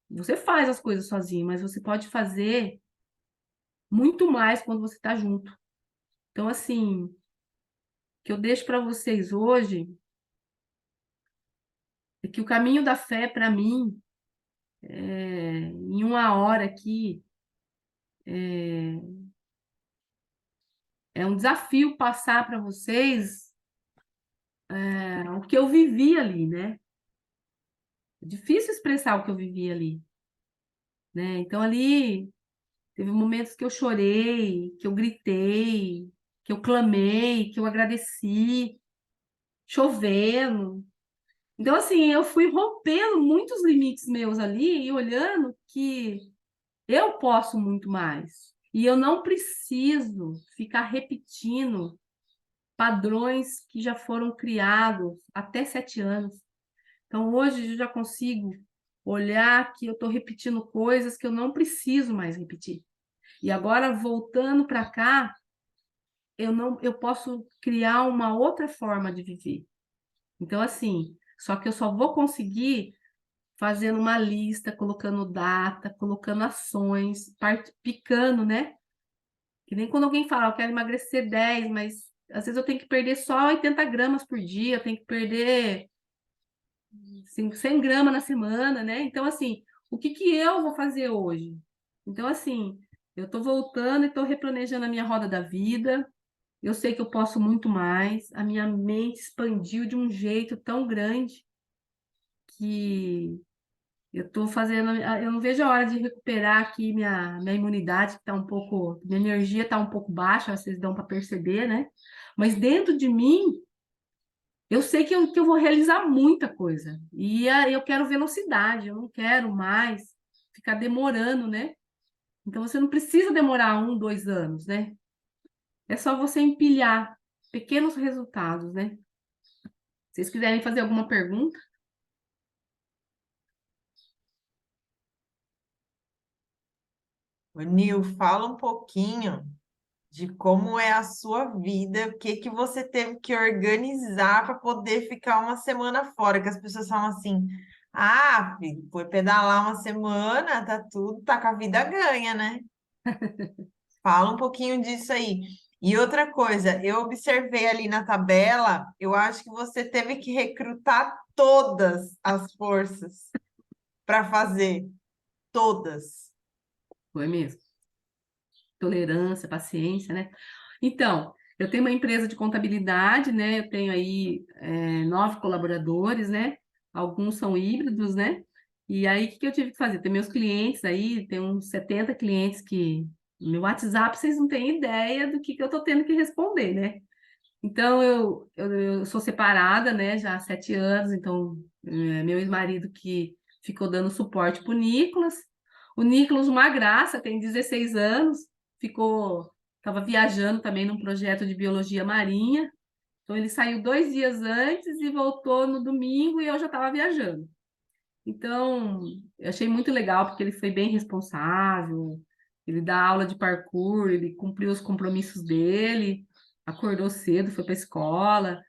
Você faz as coisas sozinho, mas você pode fazer muito mais quando você está junto. Então, assim, o que eu deixo para vocês hoje é que o caminho da fé, para mim, em uma hora aqui, é um desafio passar para vocês o que eu vivi ali, né? É difícil expressar o que eu vivi ali, né? Então, ali, teve momentos que eu chorei, que eu gritei, que eu clamei, que eu agradeci, chovendo. Então, assim, eu fui rompendo muitos limites meus ali e olhando que eu posso muito mais. E eu não preciso ficar repetindo padrões que já foram criados até 7 anos. Então, hoje eu já consigo olhar que eu estou repetindo coisas que eu não preciso mais repetir. E agora, voltando para cá, eu posso criar uma outra forma de viver. Então, assim, só que eu só vou conseguir fazendo uma lista, colocando data, colocando ações, picando, né? Que nem quando alguém fala, eu quero emagrecer 10, mas às vezes eu tenho que perder só 80 gramas por dia, eu tenho que perder 100 gramas na semana, né? Então, assim, o que que eu vou fazer hoje? Então, assim, eu estou voltando e estou replanejando a minha roda da vida. Eu sei que eu posso muito mais. A minha mente expandiu de um jeito tão grande que eu estou fazendo. Eu não vejo a hora de recuperar aqui minha imunidade, que está um pouco. Minha energia está um pouco baixa, vocês dão para perceber, né? Mas dentro de mim, eu sei que eu vou realizar muita coisa. E eu quero velocidade, eu não quero mais ficar demorando, né? Então você não precisa demorar 1, 2 anos, né? É só você empilhar pequenos resultados, né? Se vocês quiserem fazer alguma pergunta. Ô, Nil, fala um pouquinho de como é a sua vida, o que que você teve que organizar para poder ficar uma semana fora, que as pessoas falam assim, ah, filho, foi pedalar uma semana, tá tudo, tá com a vida ganha, né? Fala um pouquinho disso aí. E outra coisa, eu observei ali na tabela, eu acho que você teve que recrutar todas as forças para fazer, todas. Foi mesmo. Tolerância, paciência, né? Então, eu tenho uma empresa de contabilidade, né? Eu tenho aí 9 colaboradores, né? Alguns são híbridos, né? E aí, o que que eu tive que fazer? Tem meus clientes aí, tem uns 70 clientes que... No meu WhatsApp, vocês não têm ideia do que eu tô tendo que responder, né? Então, eu sou separada, né? Já há 7 anos, então, meu ex-marido que ficou dando suporte pro Nicolas. O Nicolas, uma graça, tem 16 anos, estava viajando também num projeto de biologia marinha. Então, ele saiu 2 dias antes e voltou no domingo e eu já estava viajando. Então, eu achei muito legal porque ele foi bem responsável, ele dá aula de parkour, ele cumpriu os compromissos dele, acordou cedo, foi para a escola,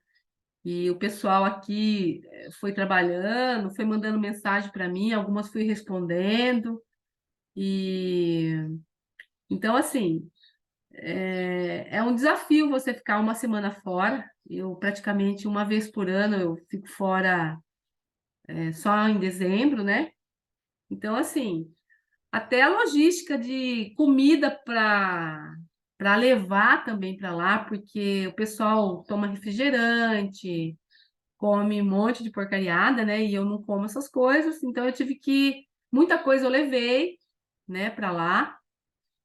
e o pessoal aqui foi trabalhando, foi mandando mensagem para mim, algumas fui respondendo, e então, assim, é um desafio você ficar uma semana fora. Eu praticamente uma vez por ano eu fico fora só em dezembro, né? Então, assim, até a logística de comida para levar também para lá, porque o pessoal toma refrigerante, come um monte de porcariada, né? E eu não como essas coisas, então eu tive que muita coisa eu levei, né, para lá.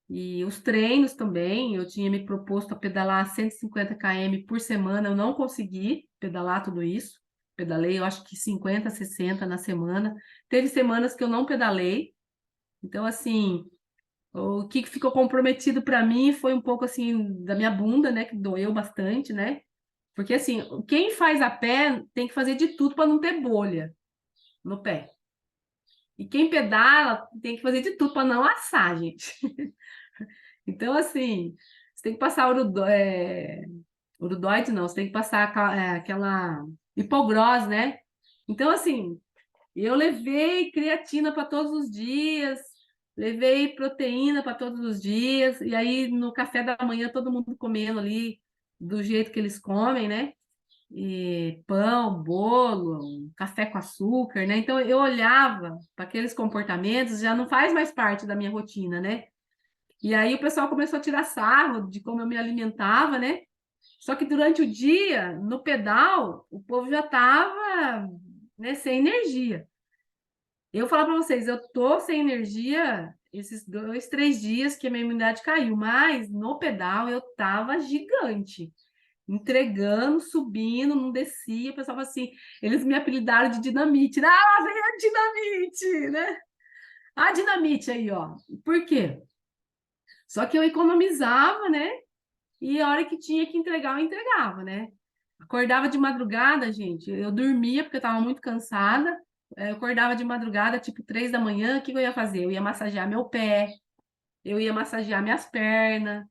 E os treinos também, eu tinha me proposto a pedalar 150 km por semana, eu não consegui pedalar tudo isso. Pedalei, eu acho que 50, 60 na semana. Teve semanas que eu não pedalei. Então, assim, o que ficou comprometido para mim foi um pouco assim da minha bunda, né, que doeu bastante, né? Porque assim, quem faz a pé tem que fazer de tudo para não ter bolha no pé. E quem pedala tem que fazer de tudo para não assar, gente. Então, assim, você tem que passar urudoide, não, você tem que passar aquela hipoglose, né? Então, assim, eu levei creatina para todos os dias, levei proteína para todos os dias, e aí no café da manhã todo mundo comendo ali do jeito que eles comem, né? E pão, bolo, café com açúcar, né? Então eu olhava para aqueles comportamentos, já não faz mais parte da minha rotina, né? E aí o pessoal começou a tirar sarro de como eu me alimentava, né? Só que durante o dia, no pedal, o povo já estava, né, sem energia. Eu falo para vocês, eu tô sem energia esses 2, 3 dias que a minha imunidade caiu, mas no pedal eu tava gigante, entregando, subindo, não descia. O pessoal fala assim, eles me apelidaram de dinamite. Ah, vem a dinamite, né? A dinamite aí, ó. Por quê? Só que eu economizava, né? E a hora que tinha que entregar, eu entregava, né? Acordava de madrugada, gente. Eu dormia porque eu estava muito cansada. Eu acordava de madrugada, tipo 3 da manhã. O que eu ia fazer? Eu ia massagear meu pé, eu ia massagear minhas pernas.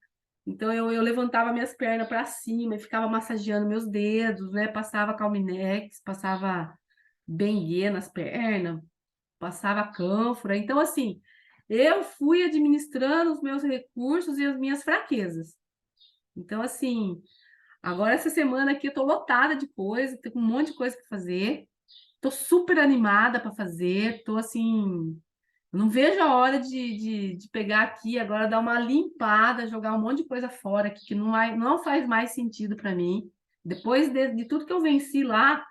Então eu levantava minhas pernas para cima e ficava massageando meus dedos, né? Passava Calminex, passava Benguê nas pernas, passava cânfora. Então, assim, eu fui administrando os meus recursos e as minhas fraquezas. Então, assim, agora essa semana aqui eu tô lotada de coisa, tenho um monte de coisa para fazer. Tô super animada para fazer, tô assim, não vejo a hora de pegar aqui agora, dar uma limpada, jogar um monte de coisa fora aqui que não faz mais sentido para mim. Depois de tudo que eu venci lá,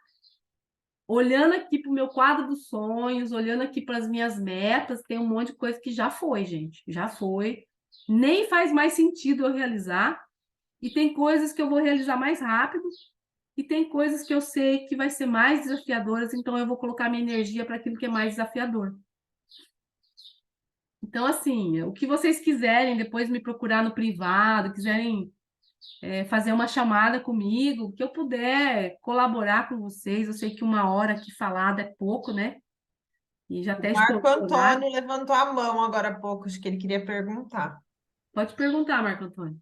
olhando aqui para o meu quadro dos sonhos, olhando aqui para as minhas metas, tem um monte de coisa que já foi, gente, já foi. Nem faz mais sentido eu realizar. E tem coisas que eu vou realizar mais rápido, e tem coisas que eu sei que vai ser mais desafiadoras, então eu vou colocar minha energia para aquilo que é mais desafiador. Então, assim, o que vocês quiserem depois me procurar no privado, quiserem fazer uma chamada comigo, o que eu puder colaborar com vocês, eu sei que 1 hora aqui falada é pouco, né? E já até O Marco estourou o horário. Antônio levantou a mão agora há pouco, acho que ele queria perguntar. Pode perguntar, Marco Antônio.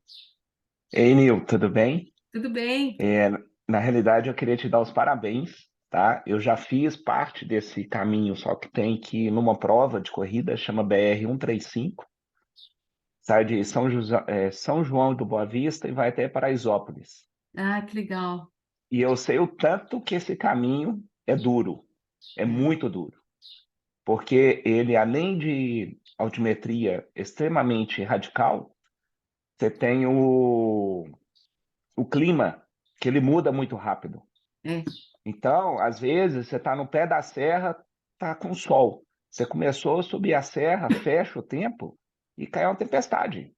Ei, Nil, tudo bem? Tudo bem? É, na realidade, eu queria te dar os parabéns, tá? Eu já fiz parte desse caminho, só que tem que ir numa prova de corrida, chama BR-135, sai de São João do Boa Vista e vai até Paraisópolis. Ah, que legal. E eu sei o tanto que esse caminho é duro, é É, muito duro, porque ele, além de altimetria extremamente radical, você tem o clima, que ele muda muito rápido. é, Então, às vezes, você está no pé da serra, está com sol. Você começou a subir a serra, fecha o tempo e cai uma tempestade.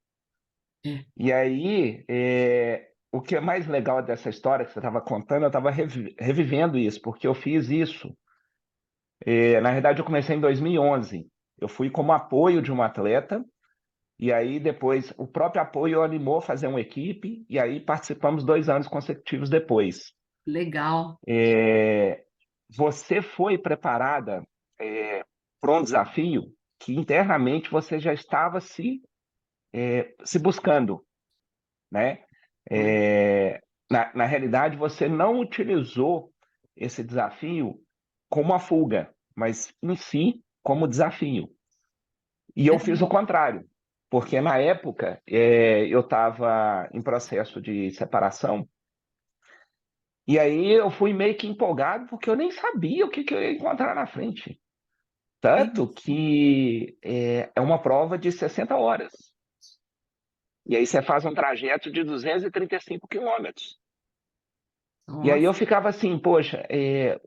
é. E aí, o que é mais legal dessa história que você estava contando, eu estava revivendo isso, porque eu fiz isso. Na verdade, eu comecei em 2011. Eu fui como apoio de um atleta, e aí depois o próprio apoio animou a fazer uma equipe, e aí participamos 2 anos consecutivos depois. Legal. Você foi preparada para um desafio que internamente você já estava se buscando, né? É, Na realidade, você não utilizou esse desafio como uma fuga, mas em si como desafio. E eu fiz o contrário, porque na época eu estava em processo de separação, e aí eu fui meio que empolgado, porque eu nem sabia o que eu ia encontrar na frente. Tanto que é uma prova de 60 horas. E aí você faz um trajeto de 235 quilômetros. E aí eu nossa, ficava assim, poxa,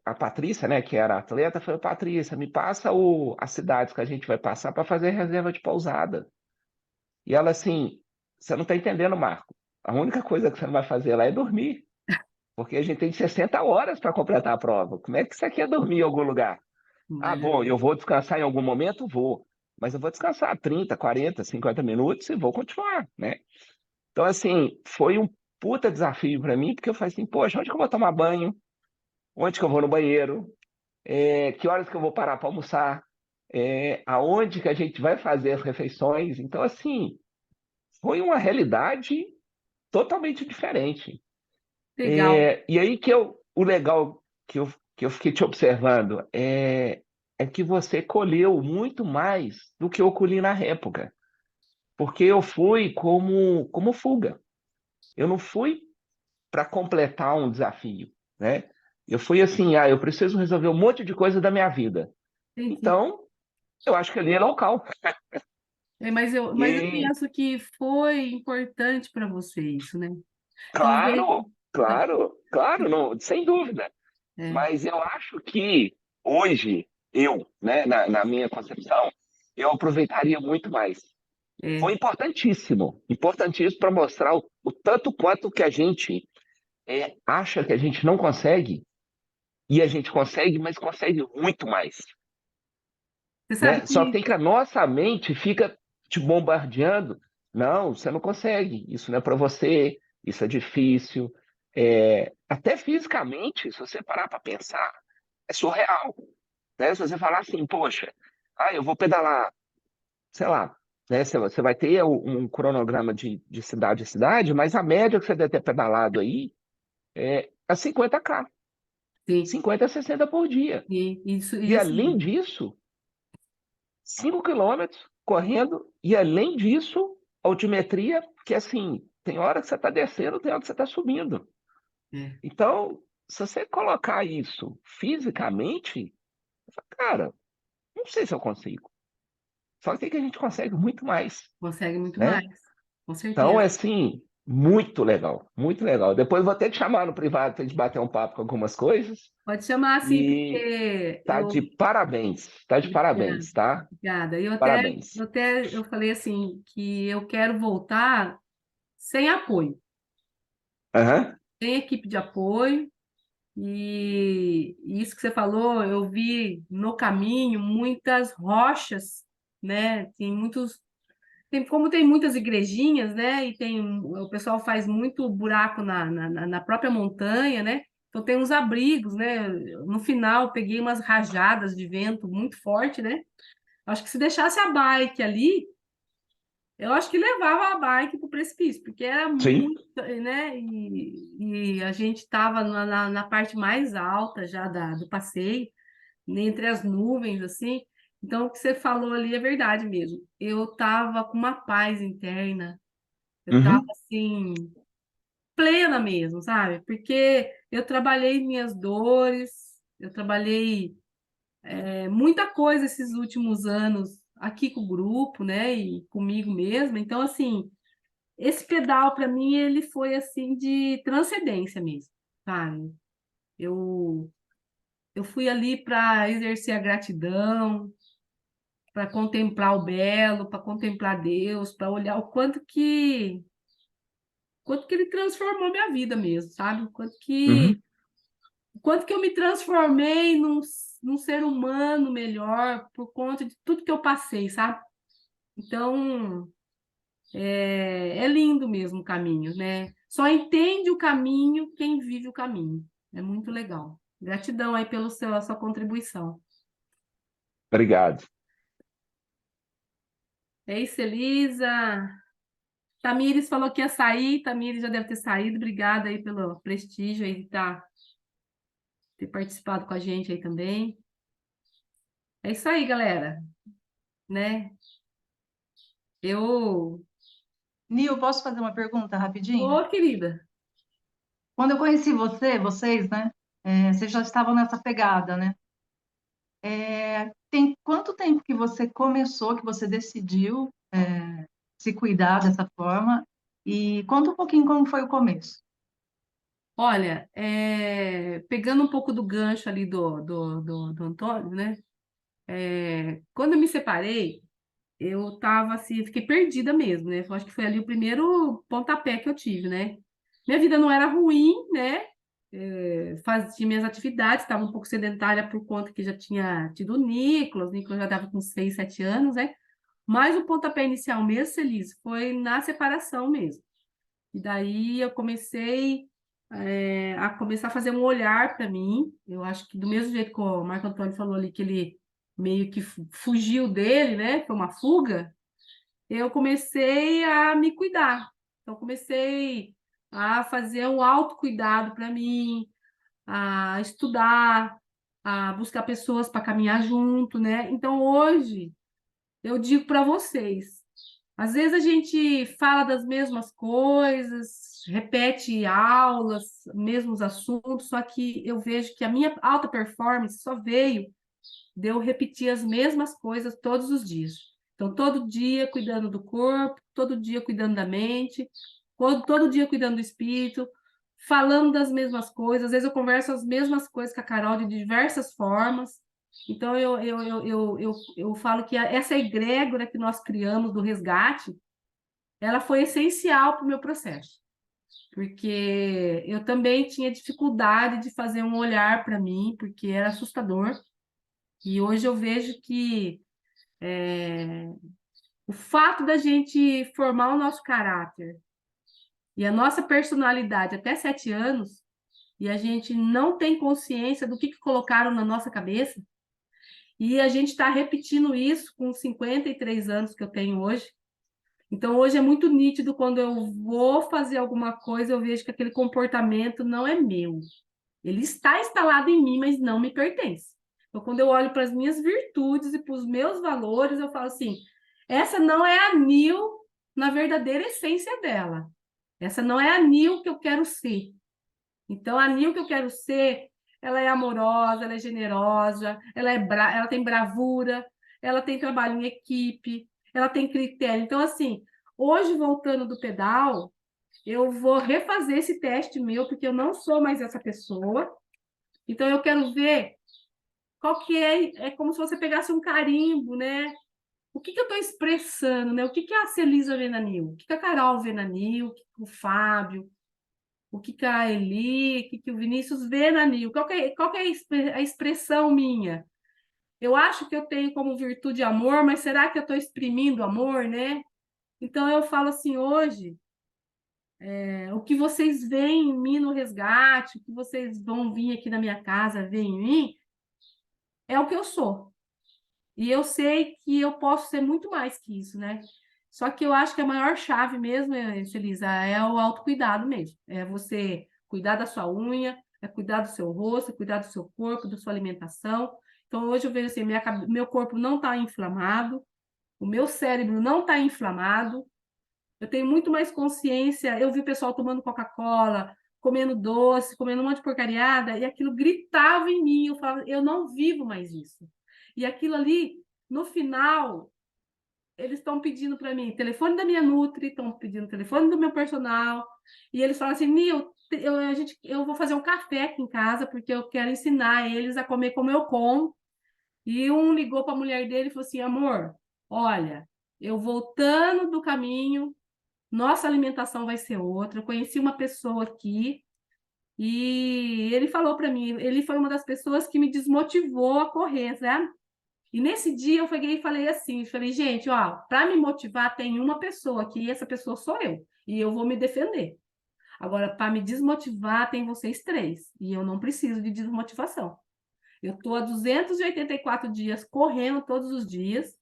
a Patrícia, né, que era atleta, falou, Patrícia, me passa as cidades que a gente vai passar para fazer reserva de pousada. E ela assim, você não está entendendo, Marco. A única coisa que você não vai fazer lá é dormir, porque a gente tem 60 horas para completar a prova. Como é que você quer dormir em algum lugar? Ah, né? bom, eu vou descansar em algum momento? Vou. Mas eu vou descansar 30, 40, 50 minutos e vou continuar, né? Então, assim, puta desafio para mim, porque eu falei assim, poxa, onde que eu vou tomar banho? Onde que eu vou no banheiro? Que horas que eu vou parar para almoçar? Aonde que a gente vai fazer as refeições? Então, assim, foi uma realidade totalmente diferente. Legal. E aí o legal que eu fiquei te observando é que você colheu muito mais do que eu colhi na época, porque eu fui como fuga. Eu não fui para completar um desafio, né? Eu fui assim, eu preciso resolver um monte de coisa da minha vida. Entendi. Então, eu acho que ali é local. Mas eu E penso que foi importante para você isso, né? Talvez. claro, claro, claro, não, sem dúvida. É, Mas eu acho que hoje, né, na minha concepção, eu aproveitaria muito mais. Foi é. importantíssimo, importantíssimo para mostrar o tanto quanto que a gente acha que a gente não consegue, e a gente consegue, mas consegue muito mais, Você sabe né? Só que que tem que a nossa mente fica te bombardeando. Não, você não consegue, isso não é para você, isso é difícil. Até fisicamente, se você parar para pensar, é surreal. Né? Se você falar assim, poxa, eu vou pedalar, sei lá, né? Você vai ter um cronograma de cidade a cidade, mas a média que você deve ter pedalado aí é 50 km, sim, 50 a 60 por dia. isso, e E além assim, disso, 5 km correndo, e além disso, altimetria, que assim, tem hora que você está descendo, tem hora que você está subindo. é, Então, se você colocar isso fisicamente, cara, não sei se eu consigo. Só que a gente consegue muito mais, consegue muito né? mais, com Então, certeza. é assim, muito legal, muito legal. Depois eu vou até te chamar no privado para a gente bater um papo com algumas coisas. Pode chamar assim, E porque tá de parabéns, tá de obrigada, parabéns, tá? obrigada. Parabéns. Eu falei assim que eu quero voltar sem apoio, Aham, sem equipe de apoio. E isso que você falou, eu vi no caminho muitas rochas, né? Como tem muitas igrejinhas, né? O pessoal faz muito buraco na própria montanha, né? Então tem uns abrigos, né? No final, eu peguei umas rajadas de vento muito forte, né? Acho que se deixasse a bike ali, eu acho que levava a bike para o precipício, porque era sim. muito, né? E a gente estava na parte mais alta já do passeio, entre as nuvens, assim. Então, o que você falou ali é verdade mesmo. Eu estava com uma paz interna, eu estava Uhum, assim, plena mesmo, sabe? Porque eu trabalhei minhas dores, eu trabalhei muita coisa esses últimos anos aqui com o grupo, né? E comigo mesma. Então, assim. Esse pedal, para mim, ele foi assim de transcendência mesmo, sabe? Eu, eu fui ali para exercer a gratidão, para contemplar o belo, para contemplar Deus, para olhar o quanto que ele transformou minha vida mesmo, sabe? uhum. O quanto que eu me transformei num ser humano melhor por conta de tudo que eu passei, sabe? Então, é lindo mesmo o caminho, né? Só entende o caminho quem vive o caminho. É muito legal. Gratidão aí pela sua contribuição. Obrigado. É isso, Elisa. Tamires falou que ia sair. Tamires já deve ter saído. Obrigada aí pelo prestígio aí de ter participado com a gente aí também. É isso aí, galera, né? Eu... Nil, posso fazer uma pergunta rapidinho? Ô, querida. Quando eu conheci vocês, né? Vocês já estavam nessa pegada, né? Tem quanto tempo que você começou, que você decidiu se cuidar dessa forma? E conta um pouquinho como foi o começo. Olha, pegando um pouco do gancho ali do Antônio, né? Quando eu me separei, eu tava assim, fiquei perdida mesmo, né? Eu acho que foi ali o primeiro pontapé que eu tive, né? Minha vida não era ruim, né? Fazia minhas atividades, estava um pouco sedentária por conta que já tinha tido o Nicolas já estava com 6, 7 anos, né? Mas o pontapé inicial mesmo, Celise, foi na separação mesmo. E daí eu comecei a fazer um olhar para mim. Eu acho que do mesmo jeito que o Marco Antônio falou ali, que ele meio que fugiu dele, né? Foi uma fuga. Eu comecei a me cuidar. Então, comecei a fazer um autocuidado para mim, a estudar, a buscar pessoas para caminhar junto, né? Então, hoje, eu digo para vocês, às vezes a gente fala das mesmas coisas, repete aulas, mesmos assuntos, só que eu vejo que a minha alta performance só veio de eu repetir as mesmas coisas todos os dias. Então, todo dia cuidando do corpo, todo dia cuidando da mente, todo dia cuidando do espírito, falando das mesmas coisas. Às vezes eu converso as mesmas coisas com a Carol de diversas formas. Então, eu falo que essa egrégora que nós criamos do resgate, ela foi essencial para o meu processo. Porque eu também tinha dificuldade de fazer um olhar para mim, porque era assustador. E hoje eu vejo que o fato da gente formar o nosso caráter e a nossa personalidade até 7 anos, e a gente não tem consciência do que colocaram na nossa cabeça, e a gente está repetindo isso com 53 anos que eu tenho hoje. Então, hoje é muito nítido quando eu vou fazer alguma coisa, eu vejo que aquele comportamento não é meu. Ele está instalado em mim, mas não me pertence. Então, quando eu olho para as minhas virtudes e para os meus valores, eu falo assim: essa não é a Nil na verdadeira essência dela. Essa não é a Nil que eu quero ser. Então, a Nil que eu quero ser, ela é amorosa, ela é generosa, ela tem bravura, ela tem trabalho em equipe, ela tem critério. Então, assim, hoje, voltando do pedal, eu vou refazer esse teste meu, porque eu não sou mais essa pessoa. Então, eu quero ver qual que é como se você pegasse um carimbo, né? O que eu estou expressando, né? O que a Celisa vê na Nil? O que a Carol vê na Nil? O que o Fábio? O que a Eli? O que o Vinícius vê na Nil? Qual que é a expressão minha? Eu acho que eu tenho como virtude amor, mas será que eu estou exprimindo amor, né? Então, eu falo assim, hoje, o que vocês veem em mim no resgate, o que vocês vão vir aqui na minha casa ver em mim, é o que eu sou. E eu sei que eu posso ser muito mais que isso, né? Só que eu acho que a maior chave mesmo, Celisa, é o autocuidado mesmo. É você cuidar da sua unha, é cuidar do seu rosto, é cuidar do seu corpo, da sua alimentação. Então, hoje eu vejo assim, meu corpo não está inflamado, o meu cérebro não está inflamado, eu tenho muito mais consciência. Eu vi o pessoal tomando Coca-Cola, comendo doce, comendo um monte de porcariada, e aquilo gritava em mim. Eu falava, eu não vivo mais isso. E aquilo ali, no final, eles estão pedindo para mim telefone da minha Nutri, estão pedindo telefone do meu personal, e eles falam assim, Nil, eu vou fazer um café aqui em casa, porque eu quero ensinar eles a comer como eu como. E um ligou para a mulher dele e falou assim, amor, olha, eu voltando do caminho, nossa alimentação vai ser outra. Eu conheci uma pessoa aqui e ele falou para mim, ele foi uma das pessoas que me desmotivou a correr, sabe? E nesse dia eu peguei e falei assim, falei, gente, ó, para me motivar tem uma pessoa aqui e essa pessoa sou eu, e eu vou me defender. Agora, para me desmotivar tem vocês 3, e eu não preciso de desmotivação. Eu estou há 284 dias correndo todos os dias,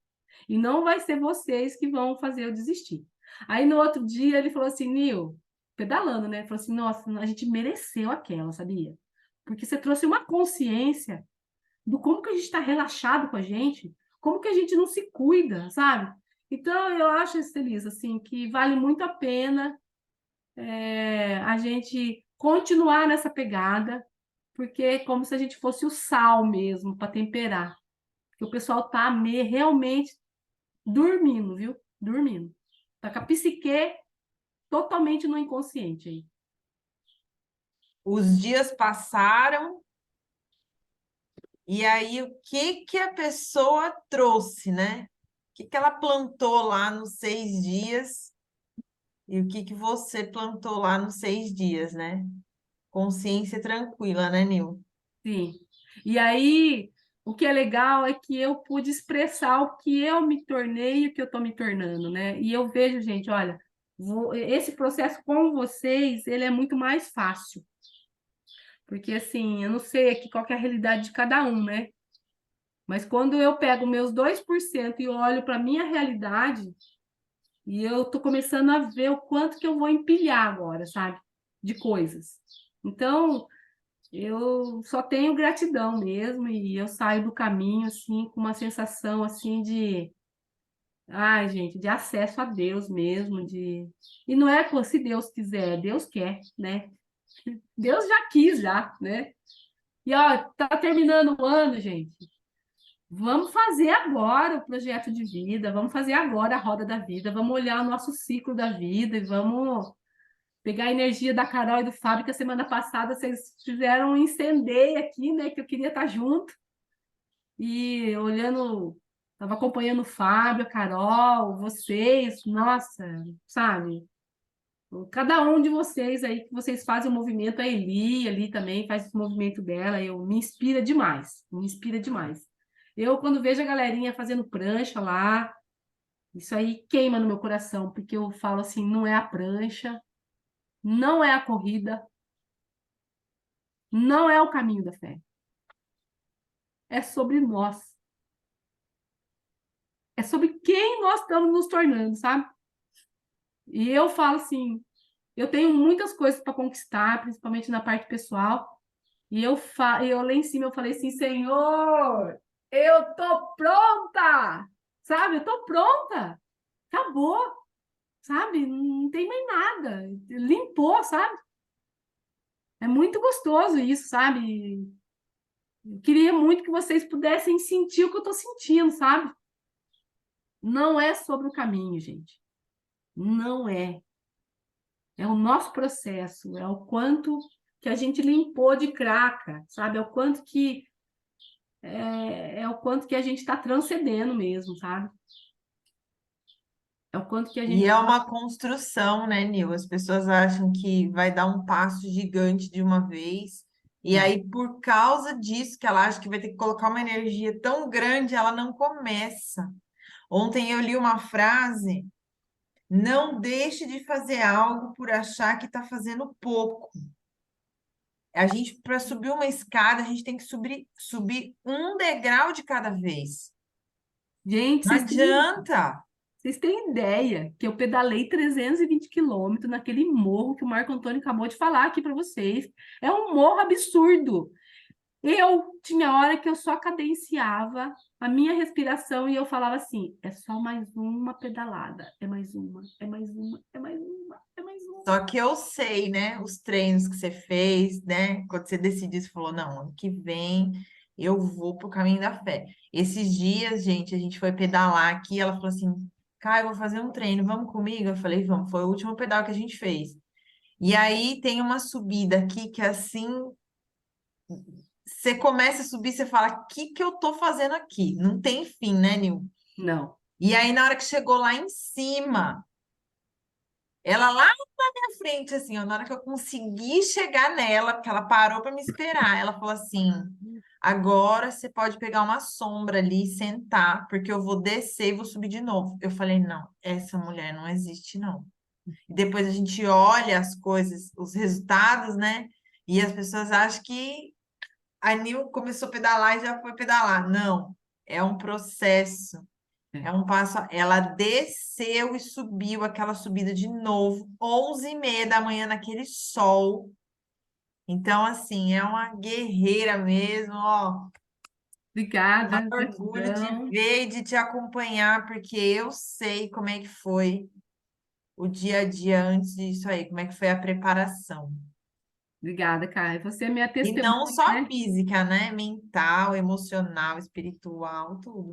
e não vai ser vocês que vão fazer eu desistir. Aí no outro dia ele falou assim, Nil, pedalando, né? Ele falou assim, nossa, a gente mereceu aquela, sabia? Porque você trouxe uma consciência do como que a gente está relaxado com a gente, como que a gente não se cuida, sabe? Então eu acho, Elisa, assim, que vale muito a pena a gente continuar nessa pegada, porque é como se a gente fosse o sal mesmo para temperar. Porque o pessoal está realmente dormindo, viu? Dormindo. Tá com a psique totalmente no inconsciente aí. Os dias passaram, e aí o que a pessoa trouxe, né? O que ela plantou lá nos 6 dias e o que você plantou lá nos 6 dias, né? Consciência tranquila, né, Nil? Sim. E aí, o que é legal é que eu pude expressar o que eu me tornei e o que eu estou me tornando, né? E eu vejo, gente, olha, esse processo com vocês, ele é muito mais fácil. Porque, assim, eu não sei aqui qual que é a realidade de cada um, né? Mas quando eu pego meus 2% e olho para a minha realidade, e eu tô começando a ver o quanto que eu vou empilhar agora, sabe? De coisas. Então, eu só tenho gratidão mesmo, e eu saio do caminho, assim, com uma sensação, assim, de... Ai, gente, de acesso a Deus mesmo, de... E não é se Deus quiser, Deus quer, né? Deus já quis, já, né? E, ó, tá terminando o ano, gente. Vamos fazer agora o projeto de vida, vamos fazer agora a roda da vida, vamos olhar o nosso ciclo da vida e vamos pegar a energia da Carol e do Fábio, que a semana passada vocês fizeram um incendeio aqui, né? Que eu queria estar junto. E olhando, estava acompanhando o Fábio, a Carol, vocês, nossa, sabe? Cada um de vocês aí, que vocês fazem o movimento, a Eli ali também faz o movimento dela, me inspira demais, me inspira demais. Eu, quando vejo a galerinha fazendo prancha lá, isso aí queima no meu coração, porque eu falo assim, não é a prancha, não é a corrida, não é o caminho da fé. É sobre nós. É sobre quem nós estamos nos tornando, sabe? E eu falo assim, eu tenho muitas coisas para conquistar, principalmente na parte pessoal, e eu lá em cima eu falei assim, Senhor, eu tô pronta, sabe? Eu tô pronta, acabou, sabe? Não tem mais nada, limpou, sabe? É muito gostoso isso, sabe? Eu queria muito que vocês pudessem sentir o que eu tô sentindo, sabe? Não é sobre o caminho, gente. Não é. É o nosso processo, é o quanto que a gente limpou de craca, sabe? É o quanto que o quanto que a gente está transcendendo mesmo, sabe? É o quanto que a gente E é uma construção, né, Nil? As pessoas acham que vai dar um passo gigante de uma vez, e aí, por causa disso, que ela acha que vai ter que colocar uma energia tão grande, ela não começa. Ontem eu li uma frase: não deixe de fazer algo por achar que está fazendo pouco. A gente, para subir uma escada, a gente tem que subir um degrau de cada vez. Gente, Não adianta. vocês têm ideia que eu pedalei 320 quilômetros naquele morro que o Marco Antônio acabou de falar aqui para vocês. É um morro absurdo. Eu tinha hora que eu só cadenciava a minha respiração e eu falava assim: é só mais uma pedalada, é mais uma, é mais uma, é mais uma, é mais uma. Só que eu sei, né, os treinos que você fez, né? Quando você decidiu, você falou, não, ano que vem eu vou pro caminho da fé. Esses dias, gente, a gente foi pedalar aqui, ela falou assim, Caio, eu vou fazer um treino, vamos comigo? Eu falei, vamos, foi o último pedal que a gente fez. E aí tem uma subida aqui que assim, você começa a subir, você fala, o que que eu tô fazendo aqui? Não tem fim, né, Nil? Não. E aí, na hora que chegou lá em cima, ela lá na minha frente, assim, ó, na hora que eu consegui chegar nela, porque ela parou para me esperar, ela falou assim: agora você pode pegar uma sombra ali e sentar, porque eu vou descer e vou subir de novo. Eu falei: não, essa mulher não existe, não. E depois a gente olha as coisas, os resultados, né? E as pessoas acham que a Nil começou a pedalar e já foi pedalar. Não, é um processo. É um passo. Ela desceu e subiu aquela subida de novo, 11h30 da manhã, naquele sol. Então, assim, é uma guerreira mesmo, ó. Obrigada, Orgulho de gratidão. ver e de te acompanhar, porque eu sei como é que foi o dia a dia antes disso aí, como é que foi a preparação. Obrigada, Caio. Você é minha E testemunha, não só né? física, né? Mental, emocional, espiritual, tudo.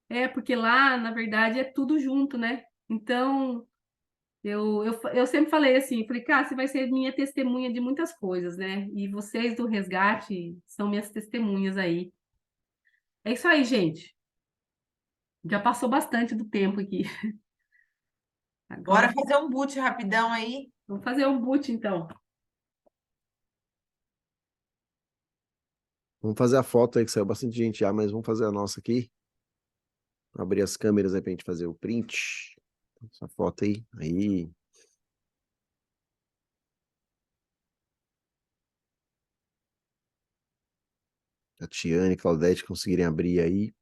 É, porque lá, na verdade, é tudo junto, né? Então, eu sempre falei assim, falei, cara, você vai ser minha testemunha de muitas coisas, né? E vocês do resgate são minhas testemunhas aí. É isso aí, gente. Já passou bastante do tempo aqui. Agora Bora fazer um boot rapidão aí. vamos fazer um boot, então. Vamos fazer a foto aí, que saiu bastante gente já, mas vamos fazer a nossa aqui. Abrir as câmeras aí pra gente fazer o print. Essa foto aí. Aí. a Tiane e Claudete conseguirem abrir aí.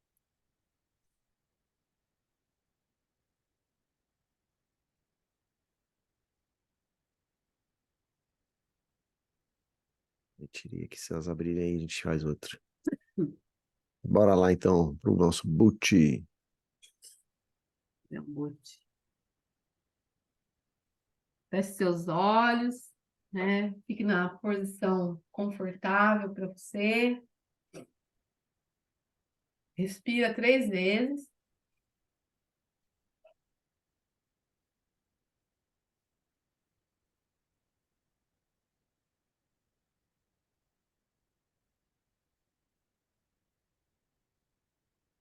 Eu tirei aqui, se elas abrirem aí, a gente faz outra. Bora lá então pro nosso boot. Meu bote. Feche seus olhos, né? Fique na posição confortável para você. Respira 3 vezes.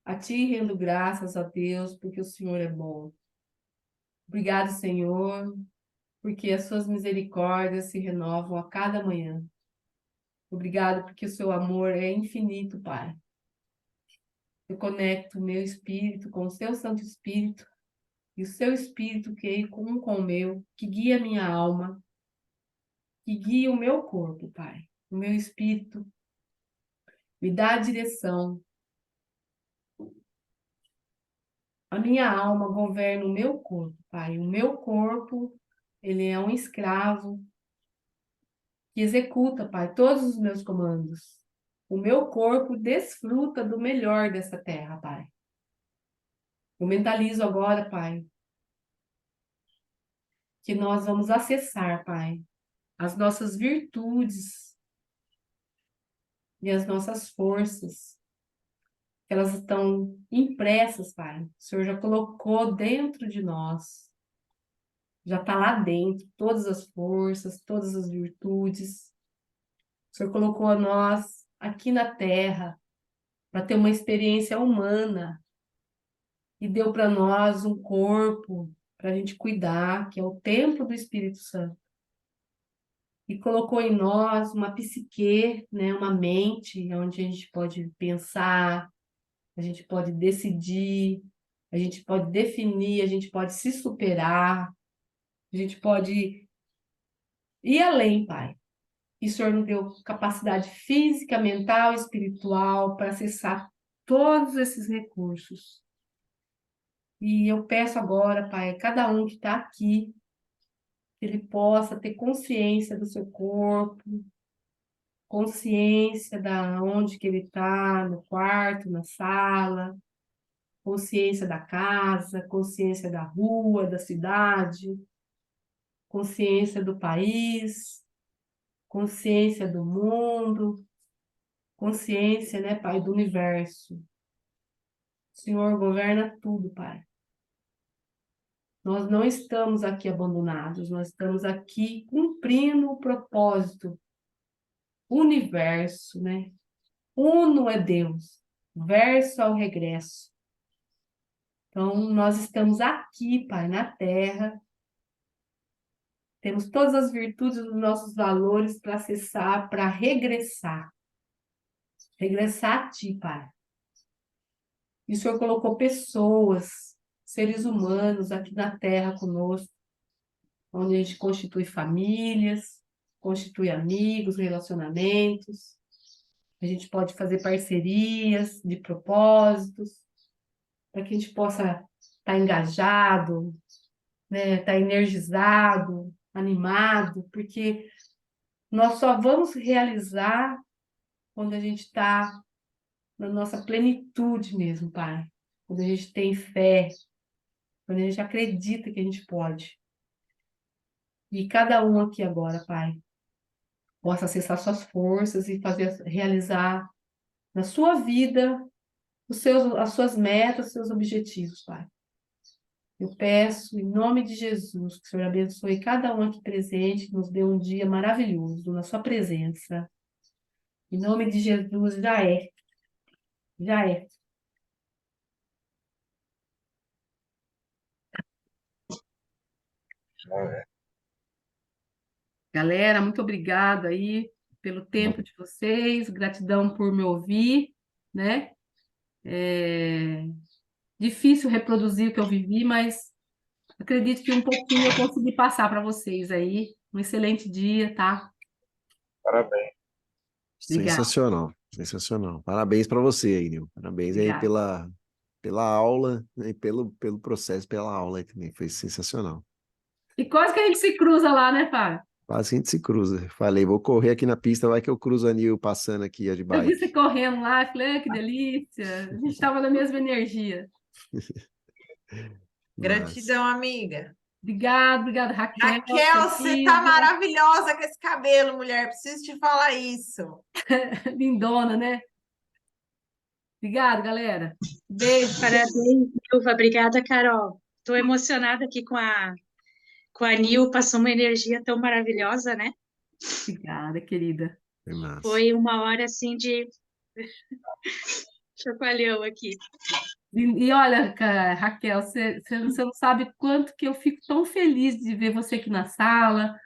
A ti rendo graças a Deus, porque o Senhor é bom. Obrigado, Senhor, porque as suas misericórdias se renovam a cada manhã. Obrigado, porque o seu amor é infinito, Pai. Eu conecto o meu espírito com o seu Santo Espírito e o seu Espírito que é um com o meu, que guia a minha alma, que guia o meu corpo, Pai. O meu espírito me dá a direção. A minha alma governa o meu corpo, Pai. O meu corpo, ele é um escravo que executa, Pai, todos os meus comandos. O meu corpo desfruta do melhor dessa terra, Pai. Eu mentalizo agora, Pai, que nós vamos acessar, Pai, as nossas virtudes e as nossas forças. Elas estão impressas, Pai. O Senhor já colocou dentro de nós. Já está lá dentro, todas as forças, todas as virtudes. O Senhor colocou a nós aqui na Terra para ter uma experiência humana e deu para nós um corpo para a gente cuidar, que é o templo do Espírito Santo. E colocou em nós uma psique, né, uma mente onde a gente pode pensar, a gente pode decidir, a gente pode definir, a gente pode se superar, a gente pode ir além, Pai. E o Senhor nos deu capacidade física, mental, espiritual para acessar todos esses recursos. E eu peço agora, Pai, cada um que está aqui, que ele possa ter consciência do seu corpo, consciência da onde que ele está, no quarto, na sala, consciência da casa, consciência da rua, da cidade, consciência do país, consciência do mundo, consciência, né, Pai, do universo. O Senhor governa tudo, Pai. Nós não estamos aqui abandonados, nós estamos aqui cumprindo o propósito. Universo, né? Uno é Deus, verso ao regresso. Então, nós estamos aqui, Pai, na Terra. Temos todas as virtudes dos nossos valores para acessar, para regressar. Regressar a Ti, Pai. E o Senhor colocou pessoas, seres humanos aqui na Terra conosco, onde a gente constitui famílias, constitui amigos, relacionamentos. A gente pode fazer parcerias de propósitos, para que a gente possa estar engajado, né, estar energizado, animado, porque nós só vamos realizar quando a gente está na nossa plenitude mesmo, Pai. Quando a gente tem fé, quando a gente acredita que a gente pode. E cada um aqui agora, Pai, possa acessar suas forças e realizar na sua vida as suas metas, os seus objetivos, Pai. Eu peço, em nome de Jesus, que o Senhor abençoe cada um aqui presente, que nos dê um dia maravilhoso na sua presença. Em nome de Jesus, já é. Já é. Galera, muito obrigada aí pelo tempo de vocês, gratidão por me ouvir, né? É difícil reproduzir o que eu vivi, mas acredito que um pouquinho eu consegui passar para vocês aí. Um excelente dia, tá? Parabéns. Obrigada. Sensacional. Sensacional. Parabéns para você aí, Nil. Parabéns aí Obrigada. pela aula, né, e pelo processo, pela aula aí também. Foi sensacional. E quase que a gente se cruza lá, né, Fábio? Quase a gente se cruza. Falei, vou correr aqui na pista, vai que eu cruzo a Nil passando aqui ó, de Eu vi você bike. correndo lá, falei, que delícia. A gente estava na mesma energia. Mas, Gratidão, amiga. Obrigada, Raquel, Raquel, você tá querida, maravilhosa com esse cabelo, mulher. Preciso te falar isso. lindona, né? Obrigada, galera. Beijo. Parabéns, Nilva. Obrigada, Carol. Estou emocionada aqui com a Nil. Passou uma energia tão maravilhosa, né? Obrigada, querida. foi massa. Foi uma hora assim de chacoalhão aqui. E olha, Raquel, você não sabe quanto que eu fico tão feliz de ver você aqui na sala,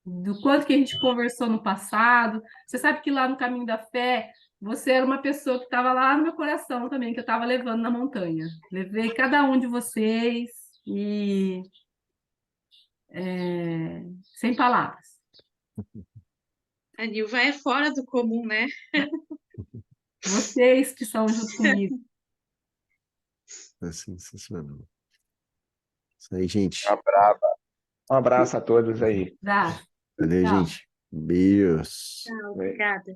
do quanto que a gente conversou no passado. Você sabe que lá no Caminho da Fé, você era uma pessoa que estava lá no meu coração também, que eu estava levando na montanha. Levei cada um de vocês e sem palavras. A Nilva é fora do comum, né? Vocês que estão junto comigo. É sensacional. Isso aí, gente. Um abraço a todos aí. Tá? Valeu, Tchau. gente. Beijos. Obrigada.